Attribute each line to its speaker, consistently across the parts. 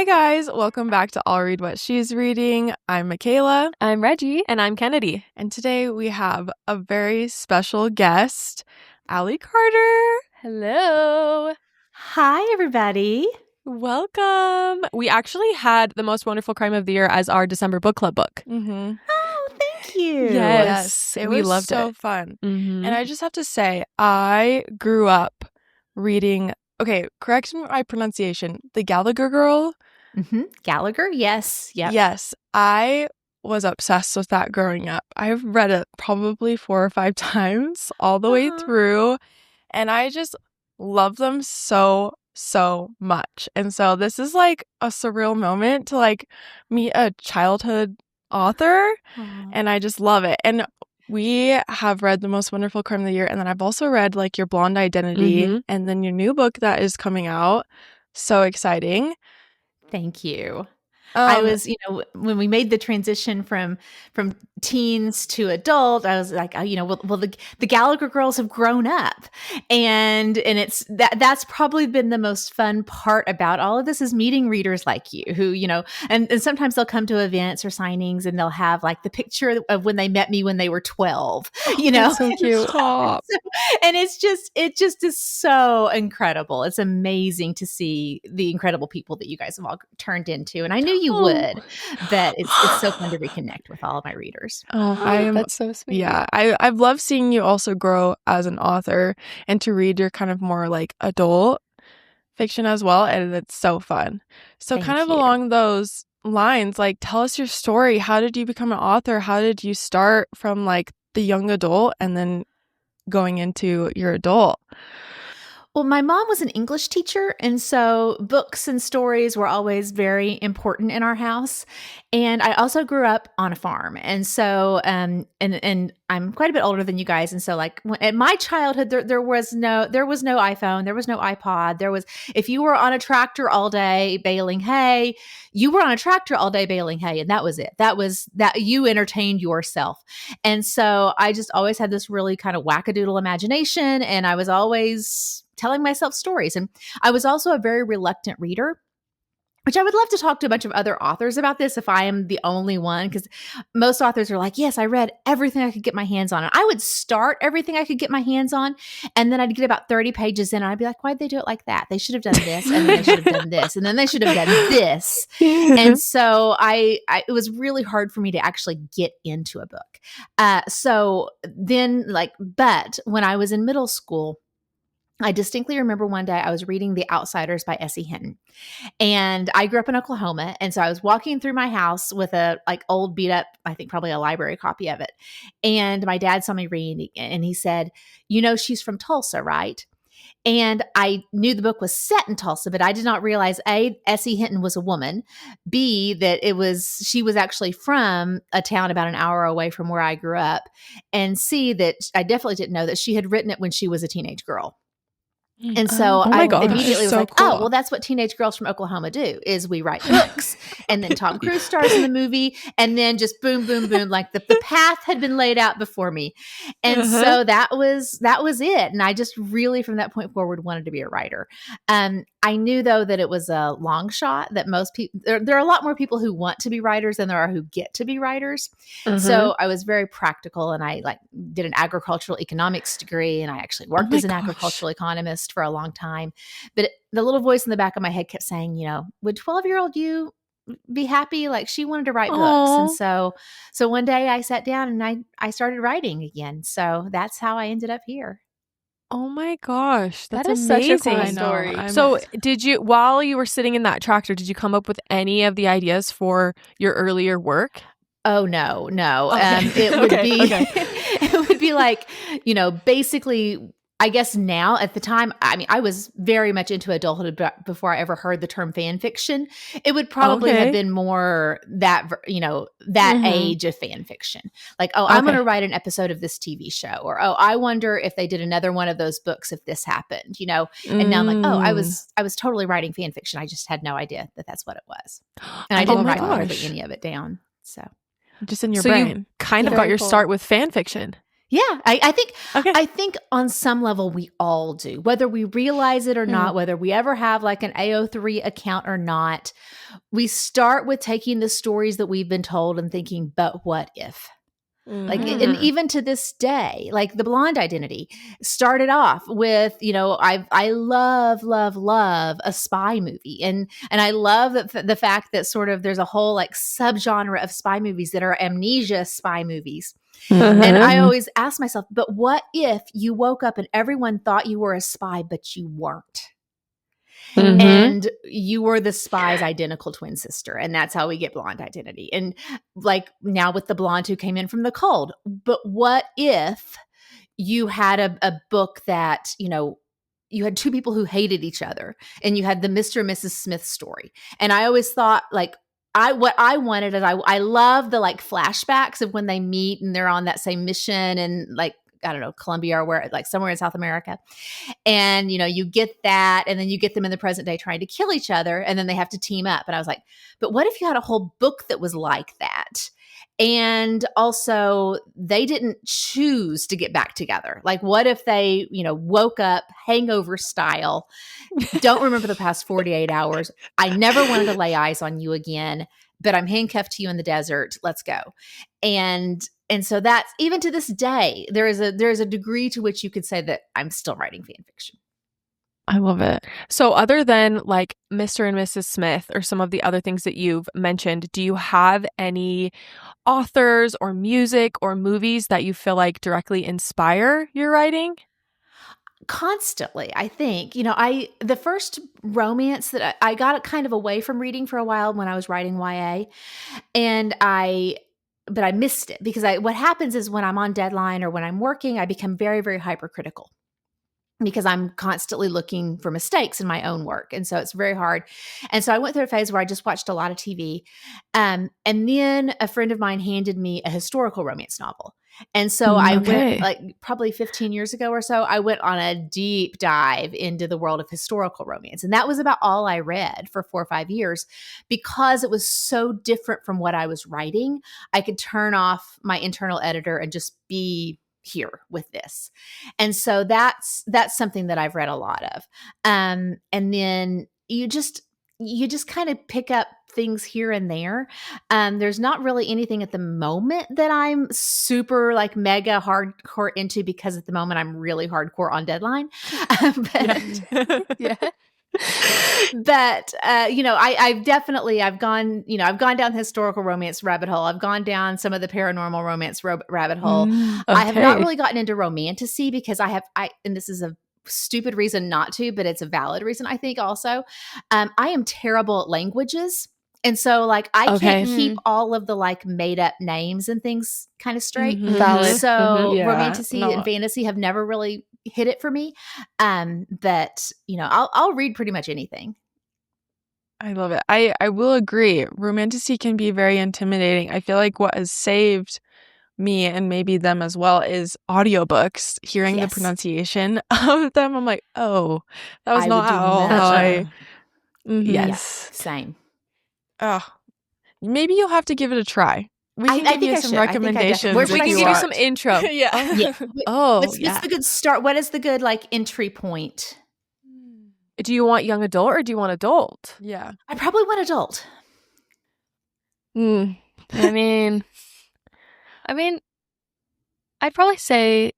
Speaker 1: Hi guys, welcome back to I'll Read What She's Reading. I'm Michaela.
Speaker 2: I'm Reggie.
Speaker 3: And I'm Kennedy.
Speaker 1: And today we have a very special guest, Allie Carter.
Speaker 3: Hello.
Speaker 2: Hi, everybody.
Speaker 3: Welcome. We actually had The Most Wonderful Crime of the Year as our December book club book.
Speaker 1: Mm-hmm.
Speaker 2: Oh, thank you.
Speaker 1: Yes,
Speaker 3: we
Speaker 1: was
Speaker 3: loved
Speaker 1: so
Speaker 3: it.
Speaker 1: fun.
Speaker 3: Mm-hmm.
Speaker 1: And I just have to say, I grew up reading, okay, correct my pronunciation, the Gallagher Girl.
Speaker 2: Gallagher, yes. Yep.
Speaker 1: Yes, I was obsessed with that growing up. I've read it probably 4 or 5 times all the way through, and I just love them so much. And so this is like a surreal moment to like meet a childhood author, and I just love it. And we have read The Most Wonderful Crime of the Year, and then I've also read like your Blonde Identity, and then your new book that is coming out. So exciting.
Speaker 2: Thank you. I was, when we made the transition from teens to adult, I was like, well, the Gallagher girls have grown up, and it's that's probably been the most fun part about all of this is meeting readers like you who, and sometimes they'll come to events or signings and they'll have like the picture of when they met me when they were 12,
Speaker 1: That's so cute.
Speaker 2: And it just is so incredible. It's amazing to see the incredible people that you guys have all turned into, and I knew you would, but it's so fun to reconnect with all of my readers.
Speaker 3: That's so sweet.
Speaker 1: Yeah, I've loved seeing you also grow as an author and to read your kind of more like adult fiction as well, and it's so fun. So
Speaker 2: Thank
Speaker 1: kind of
Speaker 2: you.
Speaker 1: along those lines, like tell us your story. How did you become an author? How did you start from like the young adult and then going into your adult?
Speaker 2: Well, my mom was an English teacher, and so books and stories were always very important in our house. And I also grew up on a farm, and so and I'm quite a bit older than you guys. And so, like in my childhood, there was no iPhone, there was no iPod. There was if you were on a tractor all day baling hay, you were on a tractor all day baling hay, and that was it. That you entertained yourself. And so I just always had this really kind of wackadoodle imagination, and I was always telling myself stories. And I was also a very reluctant reader, which I would love to talk to a bunch of other authors about this if I am the only one, because most authors are like, yes, I read everything I could get my hands on. And I would start everything I could get my hands on, and then I'd get about 30 pages in, and I'd be like, why'd they do it like that? They should have done this, and then they should have done this, and then they should have done this. And so it was really hard for me to actually get into a book. So then but when I was in middle school, I distinctly remember one day I was reading The Outsiders by S.E. Hinton. And I grew up in Oklahoma. And so I was walking through my house with a old beat up, I think probably a library copy of it. And my dad saw me reading and he said, she's from Tulsa, right? And I knew the book was set in Tulsa, but I did not realize A, S.E. Hinton was a woman, B, that she was actually from a town about an hour away from where I grew up, and C, that I definitely didn't know that she had written it when she was a teenage girl. And so I immediately was like, cool. Oh, well, that's what teenage girls from Oklahoma do, is we write books. And then Tom Cruise stars in the movie, and then just boom, boom, boom, like the path had been laid out before me. And so that was it. And I just really, from that point forward, wanted to be a writer. I knew, though, that it was a long shot, that most people, there are a lot more people who want to be writers than there are who get to be writers. So I was very practical, and I did an agricultural economics degree, and I actually worked as an agricultural economist for a long time. But the little voice in the back of my head kept saying, would 12-year-old you be happy? Like, she wanted to write books. And so one day I sat down and I started writing again. So that's how I ended up here.
Speaker 1: Oh my gosh,
Speaker 3: that is amazing. Such a cool story. So did you, while you were sitting in that tractor, did you come up with any of the ideas for your earlier work?
Speaker 2: Oh, no.
Speaker 3: Okay.
Speaker 2: It would be, it would be like, basically, I guess now, at the time, I mean, I was very much into adulthood before I ever heard the term fan fiction. It would probably have been more that, age of fan fiction. Like, I'm going to write an episode of this TV show, or, I wonder if they did another one of those books if this happened, And now I'm like, I was totally writing fan fiction. I just had no idea that that's what it was. And I didn't write hardly any of it down. So
Speaker 1: just in your brain.
Speaker 3: You kind of got your start with fan fiction.
Speaker 2: Yeah, I think on some level we all do, whether we realize it or not, whether we ever have like an AO3 account or not. We start with taking the stories that we've been told and thinking, but what if? Like, and even to this day, like the Blonde Identity started off with, I love a spy movie. And I love the fact that sort of there's a whole like subgenre of spy movies that are amnesia spy movies. And I always ask myself, but what if you woke up and everyone thought you were a spy, but you weren't? And you were the spy's identical twin sister. And that's how we get Blonde Identity. And like now with the blonde who came in from the cold. But what if you had a book that, you had two people who hated each other and you had the Mr. and Mrs. Smith story. And I always thought like, what I wanted is I love the like flashbacks of when they meet and they're on that same mission and like, I don't know, Colombia or where, like somewhere in South America. And, you get that. And then you get them in the present day trying to kill each other. And then they have to team up. And I was like, but what if you had a whole book that was like that? And also they didn't choose to get back together. Like what if they, woke up hangover style, don't remember the past 48 hours. I never wanted to lay eyes on you again, but I'm handcuffed to you in the desert. Let's go. And so that's even to this day, there is a degree to which you could say that I'm still writing fan fiction.
Speaker 3: I love it. So other than like Mr. and Mrs. Smith or some of the other things that you've mentioned, do you have any authors or music or movies that you feel like directly inspire your writing?
Speaker 2: Constantly, I think. The first romance that I got kind of away from reading for a while when I was writing YA, but I missed it because what happens is when I'm on deadline or when I'm working, I become very, very hypercritical because I'm constantly looking for mistakes in my own work. And so it's very hard. And so I went through a phase where I just watched a lot of TV. And then a friend of mine handed me a historical romance novel. And so I went like probably 15 years ago or so, I went on a deep dive into the world of historical romance. And that was about all I read for 4 or 5 years because it was so different from what I was writing. I could turn off my internal editor and just be here with this. And so that's something that I've read a lot of. And then you just kind of pick up things here and there. There's not really anything at the moment that I'm super like mega hardcore into because at the moment I'm really hardcore on deadline. But I've gone down the historical romance rabbit hole. I've gone down some of the paranormal romance rabbit hole. I have not really gotten into romantasy because and this is a stupid reason not to, but it's a valid reason I think also. I am terrible at languages. And so like I can't keep all of the like made up names and things kind of straight.
Speaker 1: Valid.
Speaker 2: So romantasy and fantasy have never really hit it for me. But I'll read pretty much anything.
Speaker 1: I love it. I will agree. Romantasy can be very intimidating. I feel like what has saved me and maybe them as well is audiobooks. Hearing the pronunciation of them, I'm like, oh, that was not how I.
Speaker 2: Yes, same.
Speaker 1: Oh, maybe you'll have to give it a try. We can give you some recommendations.
Speaker 3: We can give you some intro.
Speaker 2: Yeah. What's the good start? What is the good like entry point?
Speaker 3: Do you want young adult or do you want adult?
Speaker 1: Yeah,
Speaker 2: I probably want adult.
Speaker 4: I mean, I'd probably say,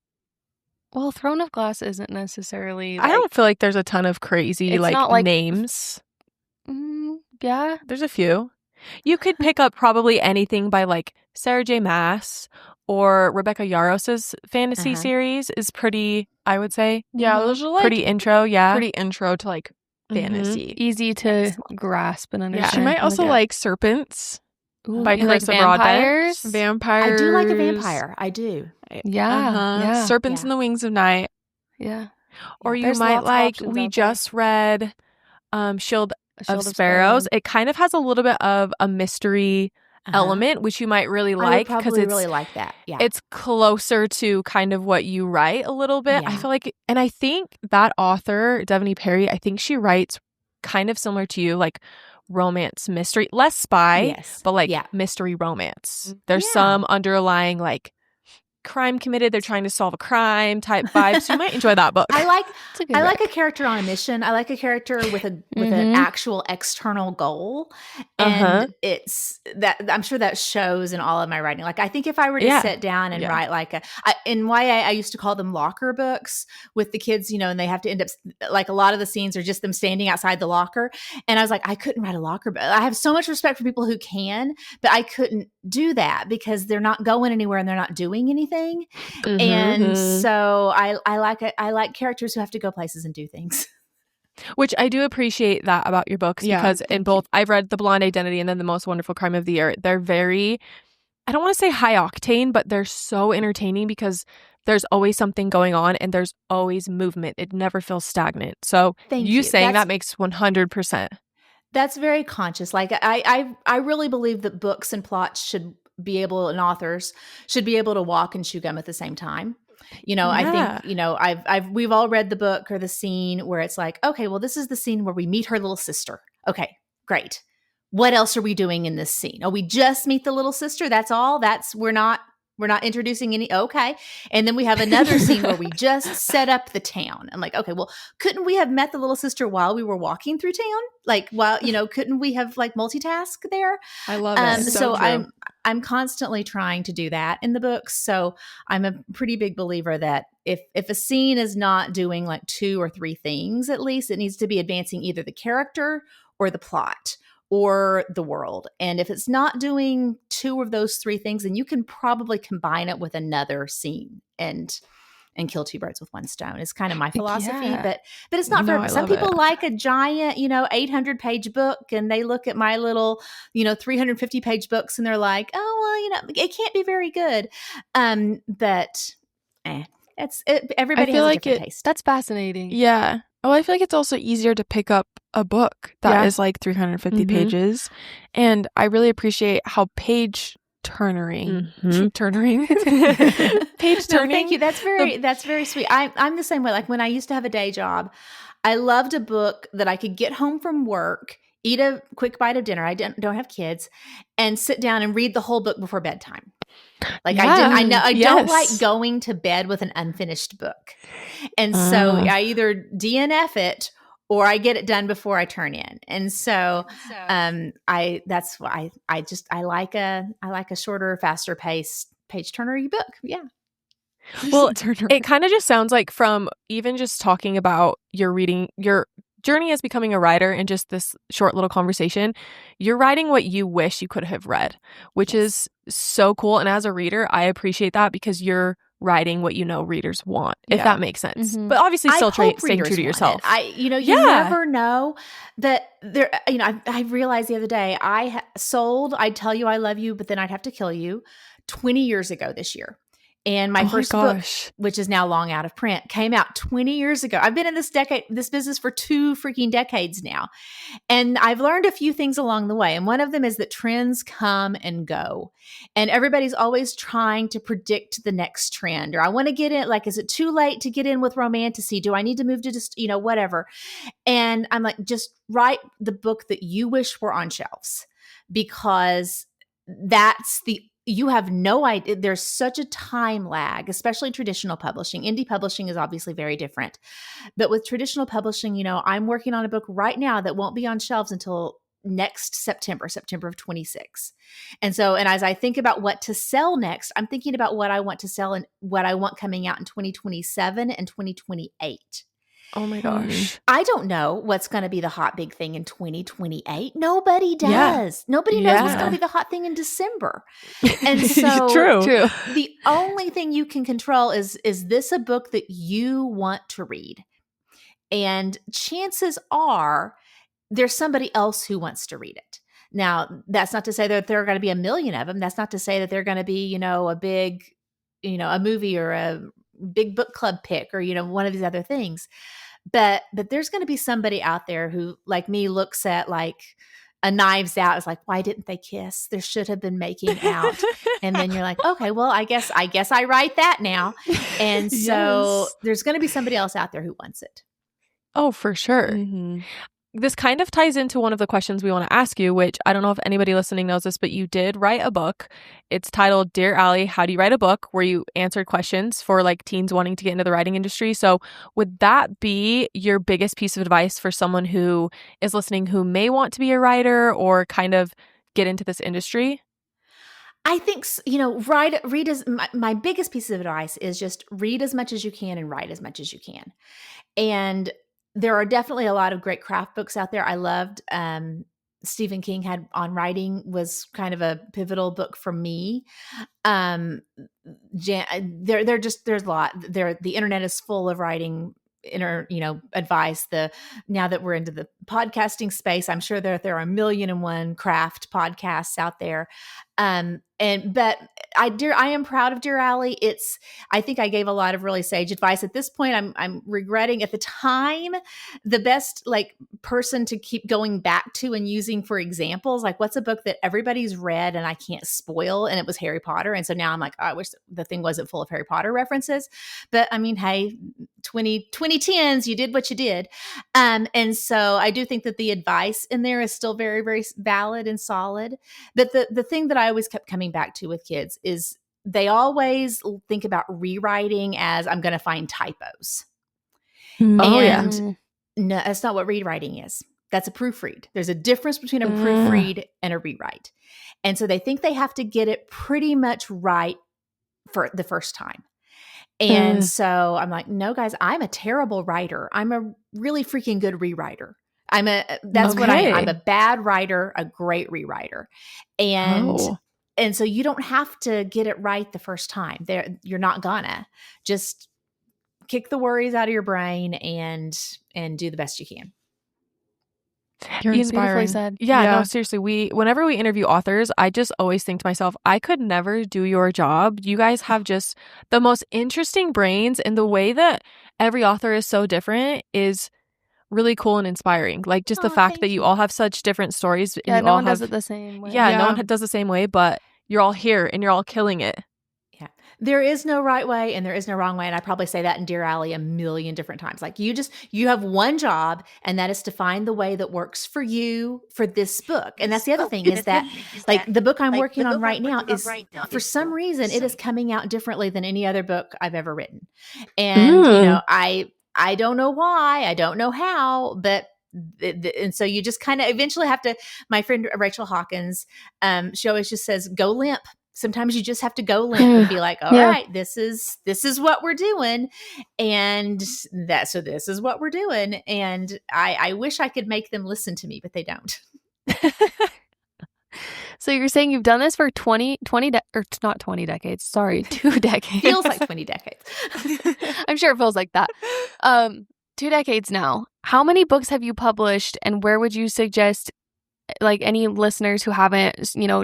Speaker 4: well, Throne of Glass isn't necessarily.
Speaker 1: I don't feel like there's a ton of crazy like names.
Speaker 4: Yeah,
Speaker 1: there's a few.
Speaker 3: You could pick up probably anything by like Sarah J. Maas or Rebecca Yaros's fantasy series is pretty, I would say.
Speaker 1: Yeah, those are like
Speaker 3: pretty intro. Yeah,
Speaker 1: pretty intro to like fantasy,
Speaker 4: easy to grasp and understand.
Speaker 1: Yeah, she might also like Serpents by Carissa
Speaker 4: vampires.
Speaker 1: Broadbent. Vampires.
Speaker 2: I do like a vampire. I do.
Speaker 4: Yeah.
Speaker 1: Serpents in the Wings of Night.
Speaker 4: Yeah.
Speaker 3: Or you might like. We just read, Shield of Sparrows. It kind of has a little bit of a mystery element, which you might really like
Speaker 2: because it's really like that. Yeah,
Speaker 3: it's closer to kind of what you write a little bit. I feel like, and I think that author Devaney Perry, I think she writes kind of similar to you, like romance mystery, less spy, but like mystery romance. There's some underlying like crime committed, they're trying to solve a crime type vibe. So you might enjoy that book.
Speaker 2: I like
Speaker 4: It's a good
Speaker 2: like a
Speaker 4: rec.
Speaker 2: character on a mission. I like a character with an actual external goal, and it's that I'm sure that shows in all of my writing. Like I think if I were to sit down and write like in YA, I used to call them locker books with the kids, you know, and they have to end up like a lot of the scenes are just them standing outside the locker, and I was like, I couldn't write a locker book. I have so much respect for people who can, but I couldn't do that because they're not going anywhere and they're not doing anything. And so I like characters who have to go places and do things.
Speaker 3: Which I do appreciate that about your books because in both, I've read The Blonde Identity and then The Most Wonderful Crime of the Year. They're very, I don't want to say high octane, but they're so entertaining because there's always something going on and there's always movement. It never feels stagnant. So
Speaker 2: Thank you.
Speaker 3: saying that makes 100%.
Speaker 2: That's very conscious. Like I really believe that books and plots should be able, and authors should be able to walk and chew gum at the same time. You know, I think, you know, we've all read the book or the scene where it's like, okay, well, this is the scene where we meet her little sister. Okay, great. What else are we doing in this scene? Oh, we just meet the little sister. That's all. We're not introducing any. Okay. And then we have another scene where we just set up the town. I'm like, okay, well, couldn't we have met the little sister while we were walking through town? Like, while, you know, couldn't we have like multitask there?
Speaker 3: I love it.
Speaker 2: So I'm constantly trying to do that in the books. So I'm a pretty big believer that if a scene is not doing like 2 or 3 things, at least it needs to be advancing either the character or the plot or the world. And if it's not doing 2 of those 3 things, then you can probably combine it with another scene and kill 2 birds with 1 stone. It's kind of my philosophy, but it's not for some people. Like a giant, you know, 800-page book, and they look at my little, you know, 350-page books, and they're like, oh well, you know, it can't be very good. But everybody has a different taste.
Speaker 4: That's fascinating.
Speaker 1: Yeah. Oh, I feel like it's also easier to pick up a book that is like 350 pages, and I really appreciate how page turning.
Speaker 2: Page turning. No, thank you. That's very sweet. I'm the same way. Like when I used to have a day job, I loved a book that I could get home from work, eat a quick bite of dinner. I don't have kids, and sit down and read the whole book before bedtime. Like I don't like going to bed with an unfinished book, and so I either DNF it or I get it done before I turn in. And so that's why I like a shorter, faster paced page turner-y book. Yeah.
Speaker 3: Well, it kind of just sounds like, from even just talking about your journey as becoming a writer and just this short little conversation, you're writing what you wish you could have read, which is so cool. And as a reader, I appreciate that because you're writing what you know readers want, if that makes sense. But obviously still staying true to yourself.
Speaker 2: You never know that there, you know, I realized the other day I'd tell you I love you, but then I'd have to kill you 20 years ago this year. And my first book, which is now long out of print, came out 20 years ago. I've been in this business for 2 freaking decades now. And I've learned a few things along the way. And one of them is that trends come and go. And everybody's always trying to predict the next trend. Or I want to get in, like, is it too late to get in with romantasy? Do I need to move to just, you know, whatever? And I'm like, just write the book that you wish were on shelves, because you have no idea. There's such a time lag, especially traditional publishing. Indie publishing is obviously very different. But with traditional publishing, you know, I'm working on a book right now that won't be on shelves until next September of 26. And as I think about what to sell next, I'm thinking about what I want to sell and what I want coming out in 2027 and 2028.
Speaker 3: Oh my gosh.
Speaker 2: I don't know what's going to be the hot big thing in 2028. Nobody does. Nobody knows what's going to be the hot thing in December. And so
Speaker 3: True.
Speaker 2: The only thing you can control is this a book that you want to read? And chances are there's somebody else who wants to read it. Now, that's not to say that there are going to be a million of them. That's not to say that they're going to be, you know, a big, you know, a movie or a big book club pick or, you know, one of these other things. But there's going to be somebody out there who, like me, looks at like a Knives Out, is like, why didn't they kiss? There should have been making out. And then you're like, okay, well, I guess I write that now. And so there's going to be somebody else out there who wants it.
Speaker 3: Oh, for sure. this kind of ties into one of the questions we want to ask you, which I don't know if anybody listening knows this, but you did write a book. It's titled Dear Allie, How Do You Write a Book? Where you answered questions for like teens wanting to get into the writing industry. So would that be your biggest piece of advice for someone who is listening who may want to be a writer or kind of get into this industry?
Speaker 2: I think, read as my biggest piece of advice is just read as much as you can and write as much as you can. And there are definitely a lot of great craft books out there. I loved Stephen King had on writing was kind of a pivotal book for me. There's a lot there. The internet is full of writing advice. Now that we're into the podcasting space, I'm sure there are a million and one craft podcasts out there. But I am proud of Dear Allie. I think I gave a lot of really sage advice. At this point, I'm regretting at the time the best like person to keep going back to and using for examples. Like, what's a book that everybody's read and I can't spoil? And it was Harry Potter. And so now I'm like, oh, I wish the thing wasn't full of Harry Potter references. But I mean, hey, 2010s, you did what you did. And so I do think that the advice in there is still very, very valid and solid. But the thing that I always kept coming back to with kids is they always think about rewriting as I'm going to find typos.
Speaker 3: Oh,
Speaker 2: and no, that's not what rewriting is. That's a proofread. There's a difference between a proofread and a rewrite. And so they think they have to get it pretty much right for the first time. And so I'm like, no, guys, I'm a terrible writer. I'm a really freaking good rewriter. That's what I am. I'm a bad writer, a great rewriter. And so you don't have to get it right the first time. You're not gonna. Just kick the worries out of your brain and do the best you can.
Speaker 3: You're inspiring.
Speaker 4: Said.
Speaker 3: Yeah, no, seriously. Whenever we interview authors, I just always think to myself, I could never do your job. You guys have just the most interesting brains, and the way that every author is so different is really cool and inspiring. Like just the fact that you all have such different stories.
Speaker 4: Yeah,
Speaker 3: and
Speaker 4: no one does it the same way.
Speaker 3: Yeah, no one does the same way, but you're all here and you're all killing it.
Speaker 2: Yeah. There is no right way and there is no wrong way. And I probably say that in Dear Allie a million different times. Like you have one job, and that is to find the way that works for you for this book. And that's the other thing is that like the book I'm working on right now is for some reason it is coming out differently than any other book I've ever written. And I don't know why, I don't know how, but and so you just kind of eventually have to, my friend Rachel Hawkins, she always just says, go limp. Sometimes you just have to go limp and be like, all right, this is what we're doing. And this is what we're doing. And I wish I could make them listen to me, but they don't.
Speaker 4: So you're saying you've done this for 20 or not 20 decades. Sorry, 2 decades.
Speaker 2: Feels like 20 decades.
Speaker 4: I'm sure it feels like that. 2 decades now. How many books have you published, and where would you suggest, like any listeners who haven't,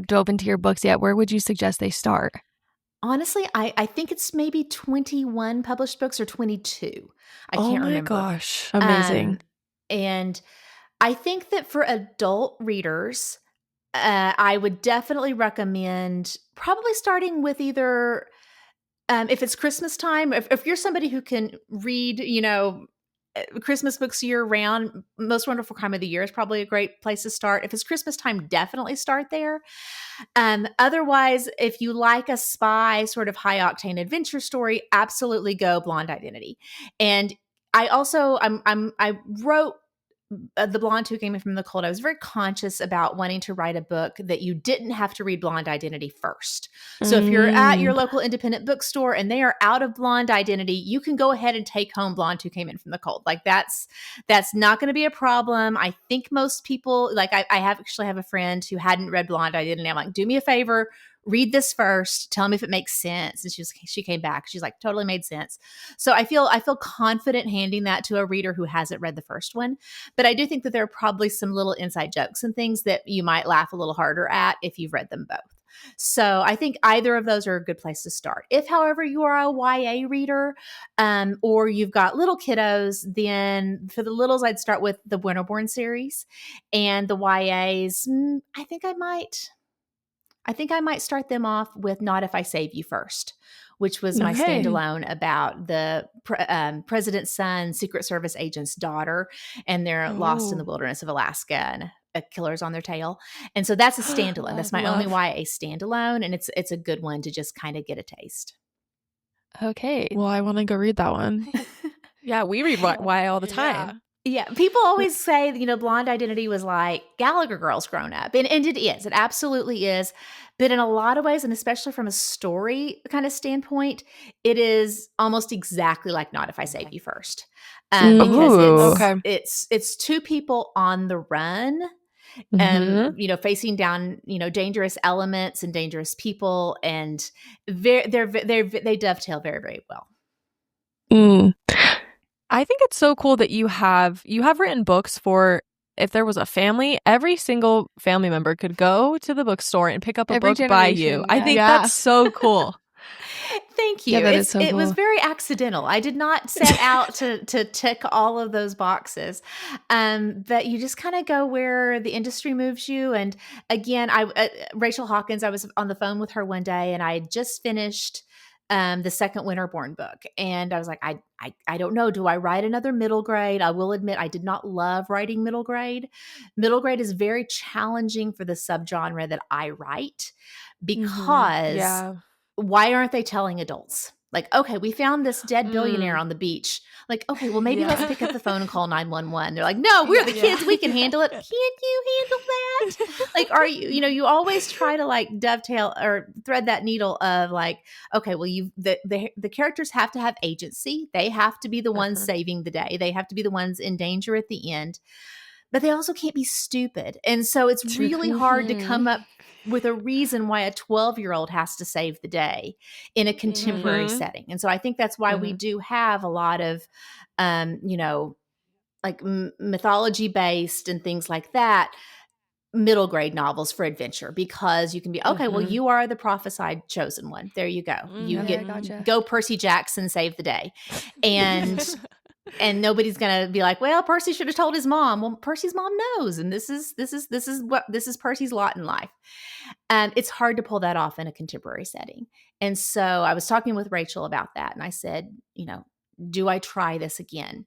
Speaker 4: dove into your books yet, where would you suggest they start?
Speaker 2: Honestly, I think it's maybe 21 published books or 22. I can't remember.
Speaker 3: Oh my gosh. Amazing.
Speaker 2: And I think that for adult readers, I would definitely recommend probably starting with either, if it's Christmas time, if you're somebody who can read, Christmas books year round, Most Wonderful Time of the Year is probably a great place to start. If it's Christmas time, definitely start there. Otherwise, if you like a spy sort of high octane adventure story, absolutely go Blonde Identity. And I also, I wrote The Blonde Who Came In From the Cold. I was very conscious about wanting to write a book that you didn't have to read Blonde Identity first. So if you're at your local independent bookstore and they are out of Blonde Identity, you can go ahead and take home Blonde Who Came In From the Cold. Like that's not going to be a problem. I think most people, like I actually have a friend who hadn't read Blonde Identity. I'm like, do me a favor, read this first. Tell me if it makes sense. And she came back. She's like, totally made sense. So I feel confident handing that to a reader who hasn't read the first one. But I do think that there are probably some little inside jokes and things that you might laugh a little harder at if you've read them both. So I think either of those are a good place to start. If, however, you are a YA reader, or you've got little kiddos, then for the littles, I'd start with the Winterborn series, and the YAs. I think I might start them off with Not If I Save You first, which was my
Speaker 3: Okay.
Speaker 2: standalone about the president's son, Secret Service agent's daughter, and they're lost in the
Speaker 3: Oh.
Speaker 2: wilderness of Alaska, and a killer's on their tail. And so that's a standalone. That's my only YA standalone, and it's a good one to just kind of get a taste.
Speaker 4: Okay.
Speaker 1: Well, I want to go read that one.
Speaker 3: Yeah, we read YA all the time.
Speaker 2: Yeah, people always say, Blonde Identity was like Gallagher Girls grown up. And it is. It absolutely is. But in a lot of ways, and especially from a story kind of standpoint, it is almost exactly like Not If I Save You First. Because
Speaker 1: Okay.
Speaker 2: it's two people on the run, facing down, dangerous elements and dangerous people. And they dovetail very, very well.
Speaker 3: I think it's so cool that you have written books for, if there was a family, every single family member could go to the bookstore and pick up a book by you.
Speaker 4: Yeah.
Speaker 3: I think that's so cool.
Speaker 2: Thank you.
Speaker 4: Yeah, that is so
Speaker 2: It was
Speaker 4: cool.
Speaker 2: very accidental. I did not set out to tick all of those boxes. But you just kind of go where the industry moves you. And again, Rachel Hawkins, I was on the phone with her one day, and I had just finished the second Winterborn book. And I was like, I don't know. Do I write another middle grade? I will admit I did not love writing middle grade. Middle grade is very challenging for the subgenre that I write because why aren't they telling adults? Like, okay, we found this dead billionaire on the beach. Like, okay, well, maybe let's pick up the phone and call 911. They're like, no, we're the kids. We can handle it. Can't you handle that? Like, are you, you always try to like dovetail or thread that needle of like, okay, well, the characters have to have agency. They have to be the ones saving the day. They have to be the ones in danger at the end, but they also can't be stupid. And so it's really hard to come up with a reason why a 12-year-old has to save the day in a contemporary setting. And so I think that's why we do have a lot of, like mythology based and things like that, middle grade novels for adventure, because you can be, okay, well, you are the prophesied chosen one. There you go. You go Percy Jackson, save the day. And nobody's going to be like, well, Percy should have told his mom. Well, Percy's mom knows. And this is Percy's lot in life. And it's hard to pull that off in a contemporary setting. And so I was talking with Rachel about that. And I said, do I try this again?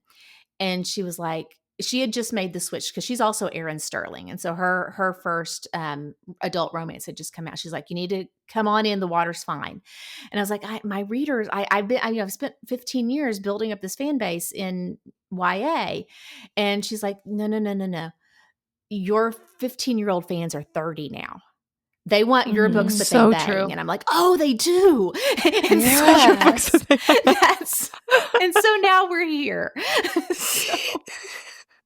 Speaker 2: And she was like, she had just made the switch because she's also Erin Sterling. And so her first adult romance had just come out. She's like, you need to come on in. The water's fine. And I was like, my readers, I've spent 15 years building up this fan base in YA. And she's like, no. Your 15-year-old fans are 30 now. They want your books, but
Speaker 3: so
Speaker 2: they bang.
Speaker 3: true.
Speaker 2: And I'm like, oh, they do. And and so now we're here.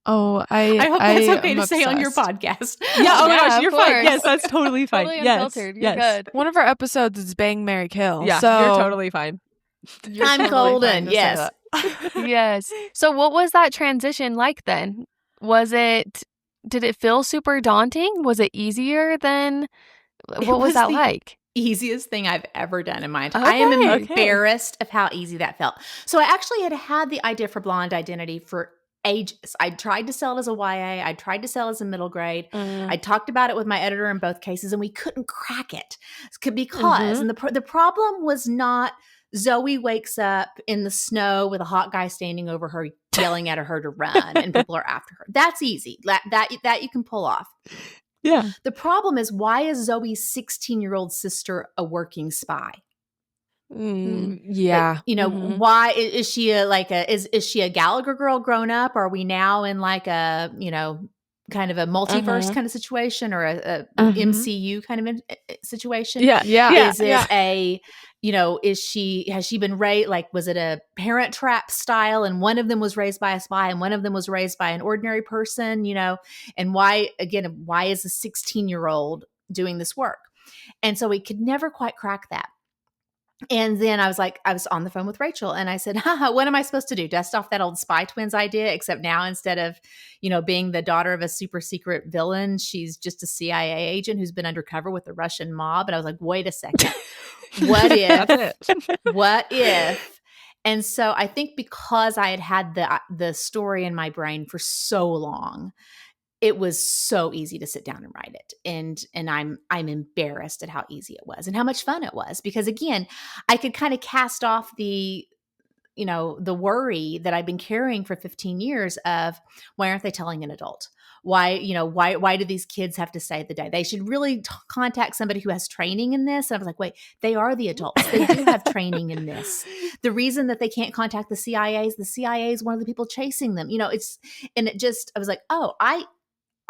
Speaker 2: I hope that's okay to say on your podcast.
Speaker 3: Yeah. Oh my gosh,
Speaker 4: of
Speaker 3: you're
Speaker 4: course.
Speaker 3: fine. Yes, that's totally fine.
Speaker 4: Totally
Speaker 3: Yes,
Speaker 4: unfiltered. You're good.
Speaker 1: One of our episodes is Bang, Marry, Kill.
Speaker 3: Yeah,
Speaker 1: so
Speaker 3: you're totally fine.
Speaker 2: I'm golden. Yes.
Speaker 4: Yes. So what was that transition like then? Did it feel super daunting? Was it easier than, what was that like?
Speaker 2: Easiest thing I've ever done in my entire I am embarrassed of how easy that felt. So I actually had the idea for Blonde Identity for ages. I tried to sell it as a YA. I tried to sell it as a middle grade. I talked about it with my editor in both cases, and we couldn't crack it because and the problem was not Zoe wakes up in the snow with a hot guy standing over her yelling at her to run and people are after her. That's easy. That you can pull off.
Speaker 3: Yeah.
Speaker 2: The problem is, why is Zoe's 16-year-old sister a working spy?
Speaker 3: Yeah.
Speaker 2: Why is she is she a Gallagher girl grown up? Are we now in like a, kind of a multiverse kind of situation, or a MCU kind of situation?
Speaker 3: Yeah.
Speaker 2: Is it a, has she been raised, like, was it a Parent Trap style, and one of them was raised by a spy and one of them was raised by an ordinary person, and why is a 16-year-old doing this work? And so we could never quite crack that. And then I was on the phone with Rachel and I said, what am I supposed to do? Dust off that old Spy Twins idea, except now instead of, being the daughter of a super secret villain, she's just a CIA agent who's been undercover with the Russian mob. And I was like, wait a second. What if? What if? And so I think because I had the story in my brain for so long, it was so easy to sit down and write it. And I'm embarrassed at how easy it was and how much fun it was, because again, I could kind of cast off the the worry that I've been carrying for 15 years of, why aren't they telling an adult? Why do these kids have to stay the day? They should really contact somebody who has training in this. And I was like, wait, they are the adults. They do have training in this. The reason that they can't contact the CIA is one of the people chasing them. I was like, oh,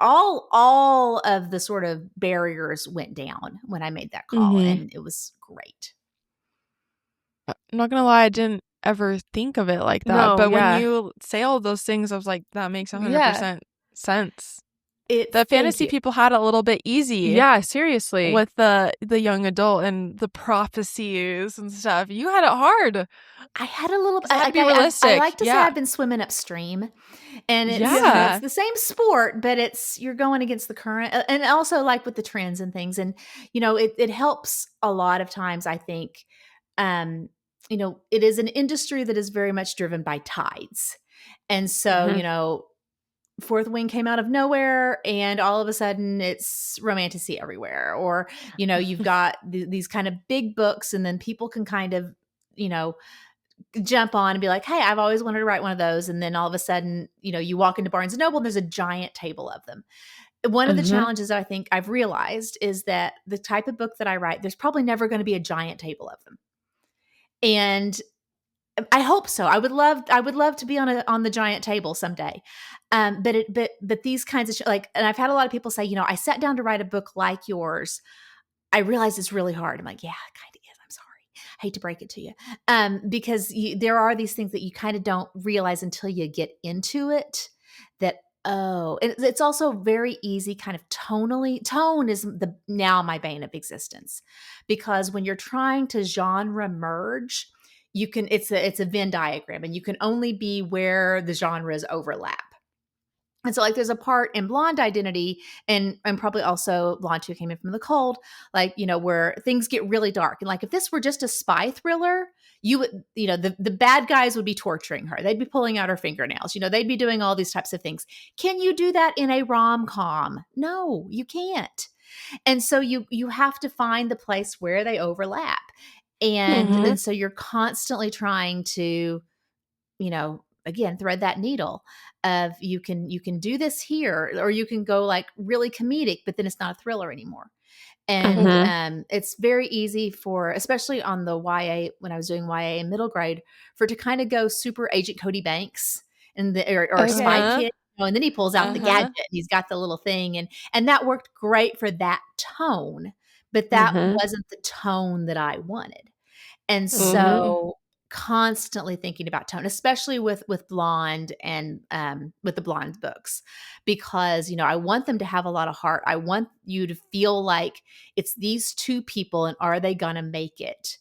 Speaker 2: all of the sort of barriers went down when I made that call, and it was great.
Speaker 1: I'm not gonna lie, I didn't ever think of it like that.
Speaker 3: No,
Speaker 1: but
Speaker 3: yeah.
Speaker 1: when you say all those things, I was like, that makes 100% sense. The fantasy people had it a little bit easy.
Speaker 3: Yeah, seriously.
Speaker 1: With the young adult and the prophecies and stuff. You had it hard.
Speaker 2: I had a little bit.
Speaker 1: It had to be realistic.
Speaker 2: I like to say I've been swimming upstream, and it's the same sport, but you're going against the current, and also like with the trends and things, and it helps a lot of times. I think, it is an industry that is very much driven by tides, and so Fourth Wing came out of nowhere, and all of a sudden it's romantasy everywhere, or you've got these kind of big books, and then people can kind of jump on and be like, hey, I've always wanted to write one of those. And then all of a sudden, you walk into Barnes & Noble and there's a giant table of them. One of the challenges that I think I've realized is that the type of book that I write, there's probably never going to be a giant table of them. And I hope so. I would love to be on the giant table someday. But these kinds of and I've had a lot of people say, I sat down to write a book like yours. I realized it's really hard. I'm like, yeah, it kind of is. I'm sorry. I hate to break it to you. Because there are these things that you kind of don't realize until you get into it, that, it's also very easy kind of tonally. Tone is now my bane of existence, because when you're trying to genre merge, it's a Venn diagram, and you can only be where the genres overlap. And so there's a part in Blonde Identity, and probably also Blonde 2 Came In From the Cold, where things get really dark. And if this were just a spy thriller, you would, the bad guys would be torturing her. They'd be pulling out her fingernails. They'd be doing all these types of things. Can you do that in a rom-com? No, you can't. And so you have to find the place where they overlap. And so you're constantly trying to, again, thread that needle of you can do this here, or you can go really comedic, but then it's not a thriller anymore. And it's very easy for, especially on the YA, when I was doing YA in middle grade, for it to kind of go super Agent Cody Banks or Spy Kid. And then he pulls out the gadget and he's got the little thing. And that worked great for that tone, but that wasn't the tone that I wanted. And so constantly thinking about tone, especially with Blonde and with the Blonde books, because I want them to have a lot of heart. I want you to feel like it's these two people, and are they gonna make it?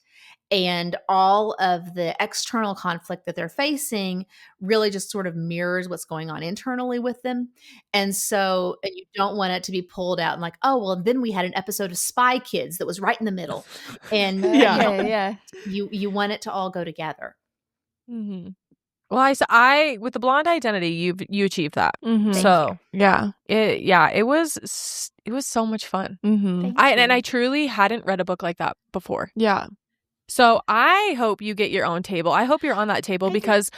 Speaker 2: And all of the external conflict that they're facing really just sort of mirrors what's going on internally with them. And so, and you don't want it to be pulled out and oh, well, then we had an episode of Spy Kids that was right in the middle. And you want it to all go together.
Speaker 3: Well, I with the Blonde Identity, you achieved that. So it was so much fun. I truly hadn't read a book like that before.
Speaker 1: Yeah.
Speaker 3: So I hope you get your own table. I hope you're on that table, because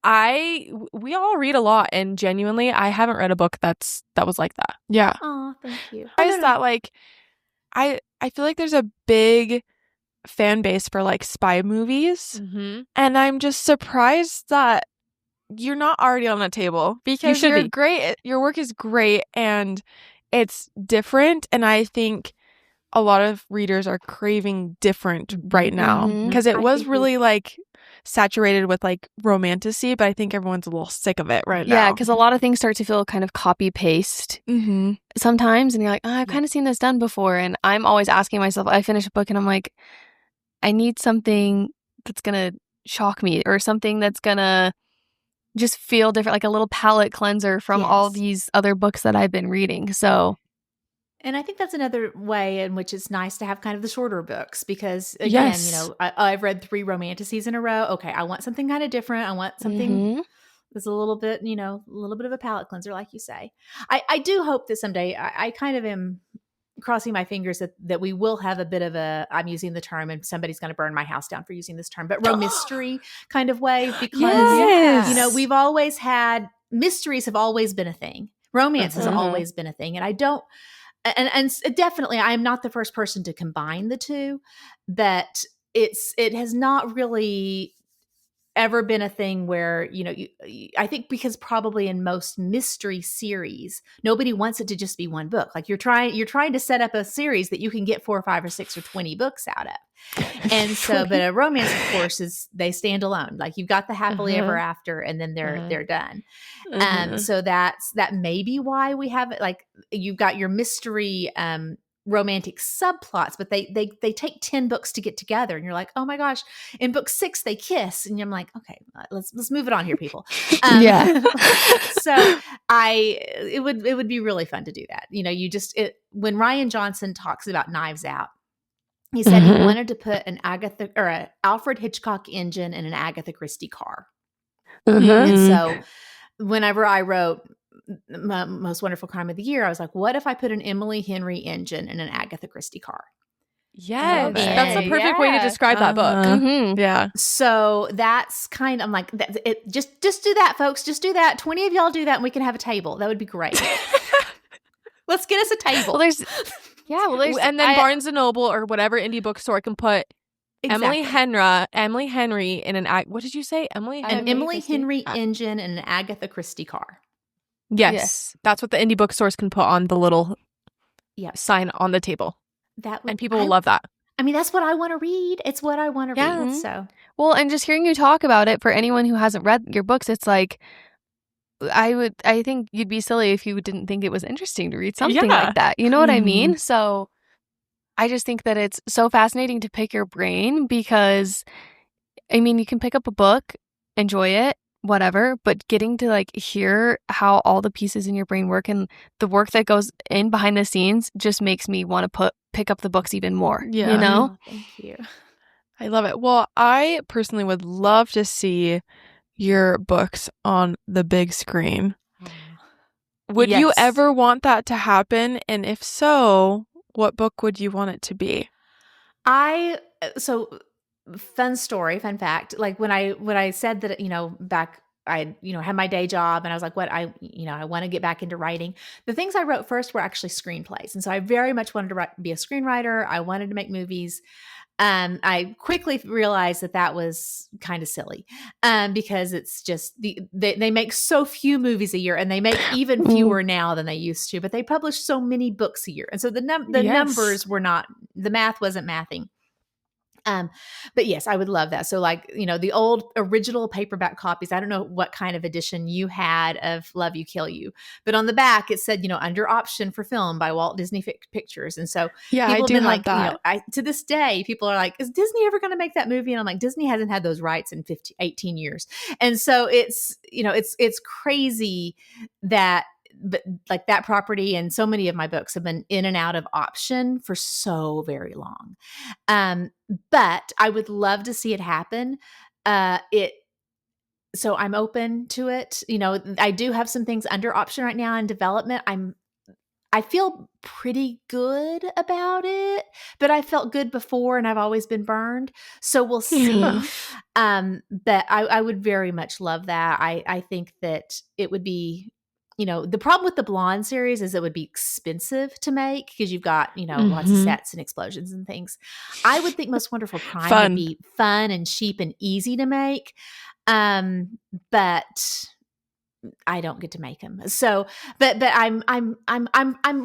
Speaker 3: we all read a lot, and genuinely, I haven't read a book that was like that.
Speaker 1: Yeah.
Speaker 2: Oh, thank you.
Speaker 1: Is that I feel like there's a big fan base for spy movies, and I'm just surprised that you're not already on that table, because you're great. Your work is great, and it's different, and I think a lot of readers are craving different right now, because it was really saturated with romantasy, but I think everyone's a little sick of it right now.
Speaker 4: Yeah, because a lot of things start to feel kind of copy paste sometimes, and you're like, I've kind of seen this done before, and I'm always asking myself, I finish a book and I'm like, I need something that's gonna shock me, or something that's gonna just feel different, like a little palate cleanser from all these other books that I've been reading. So.
Speaker 2: And I think that's another way in which it's nice to have kind of the shorter books, because again, I've read 3 romantasies in a row. Okay, I want something kind of different. I want something It's a little bit, a little bit of a palate cleanser, like you say. I do hope that someday I kind of am crossing my fingers that we will have a bit of a, I'm using the term and somebody's going to burn my house down for using this term, but rom-mystery kind of way, because,
Speaker 3: Yes.
Speaker 2: we've always had, mysteries have always been a thing. Romance has always been a thing. And I don't, and definitely I am not the first person to combine the two, but it has not really ever been a thing where, I think because probably in most mystery series, nobody wants it to just be one book. Like you're trying to set up a series that you can get 4 or 5 or 6 or 20 books out of. And so, but a romance, of course, they stand alone. Like you've got the happily ever after, and then they're done. So that may be why we have it. Like you've got your mystery, romantic subplots, but they take 10 books to get together, and you're like, oh my gosh, in book 6 they kiss, and I'm like, okay, let's move it on here, people. So it would be really fun to do that. When Ryan Johnson talks about Knives Out, he said he wanted to put an Alfred Hitchcock engine in an Agatha Christie car. And so whenever I wrote My Most Wonderful Crime of the Year, I was like, what if I put an Emily Henry engine in an Agatha Christie car?
Speaker 3: Yes, that's the perfect way to describe that book. Yeah.
Speaker 2: So that's kind of, I'm like, just do that, folks. Just do that. 20 of y'all do that, and we can have a table. That would be great. Let's get us a table.
Speaker 3: And then Barnes and Noble or whatever indie bookstore can put Emily Henry in an what did you say? Emily
Speaker 2: Henry engine in an Agatha Christie car.
Speaker 3: Yes. That's what the indie bookstores can put on the little sign on the table. And people will love that.
Speaker 2: I mean, that's what I want to read. It's what I want to read. So,
Speaker 4: well, and just hearing you talk about it, for anyone who hasn't read your books, it's like, I think you'd be silly if you didn't think it was interesting to read something like that. You know what I mean? So I just think that it's so fascinating to pick your brain, because I mean, you can pick up a book, enjoy it, whatever, but getting to like hear how all the pieces in your brain work and the work that goes in behind the scenes just makes me want to pick up the books even more. You know?
Speaker 2: Oh, thank you.
Speaker 1: I love it. Well, I personally would love to see your books on the big screen. Would you ever want that to happen? And if so, what book would you want it to be?
Speaker 2: Fun fact, like when I said that, back, I had my day job, and I was like, I want to get back into writing. The things I wrote first were actually screenplays. And so I very much wanted to be a screenwriter. I wanted to make movies. I quickly realized that was kind of silly, because it's just they make so few movies a year, and they make even fewer now than they used to, but they publish so many books a year. And so the numbers were not, the math wasn't mathing. But yes, I would love that. So like, the old original paperback copies, I don't know what kind of edition you had of Love You, Kill You, but on the back it said, under option for film by Walt Disney Pictures. And so
Speaker 1: I do have that.
Speaker 2: To this day, people are like, is Disney ever going to make that movie? And I'm like, Disney hasn't had those rights in 18 years. And so it's crazy that, but like that property and so many of my books have been in and out of option for so very long. But I would love to see it happen. So I'm open to it. I do have some things under option right now in development. I feel pretty good about it, but I felt good before, and I've always been burned. So we'll see. But I would very much love that. I think that it would be, the problem with the Blonde series is it would be expensive to make, because you've got, lots of sets and explosions and things. I would think Most Wonderful Crime would be fun and cheap and easy to make. But I don't get to make them. So, but I'm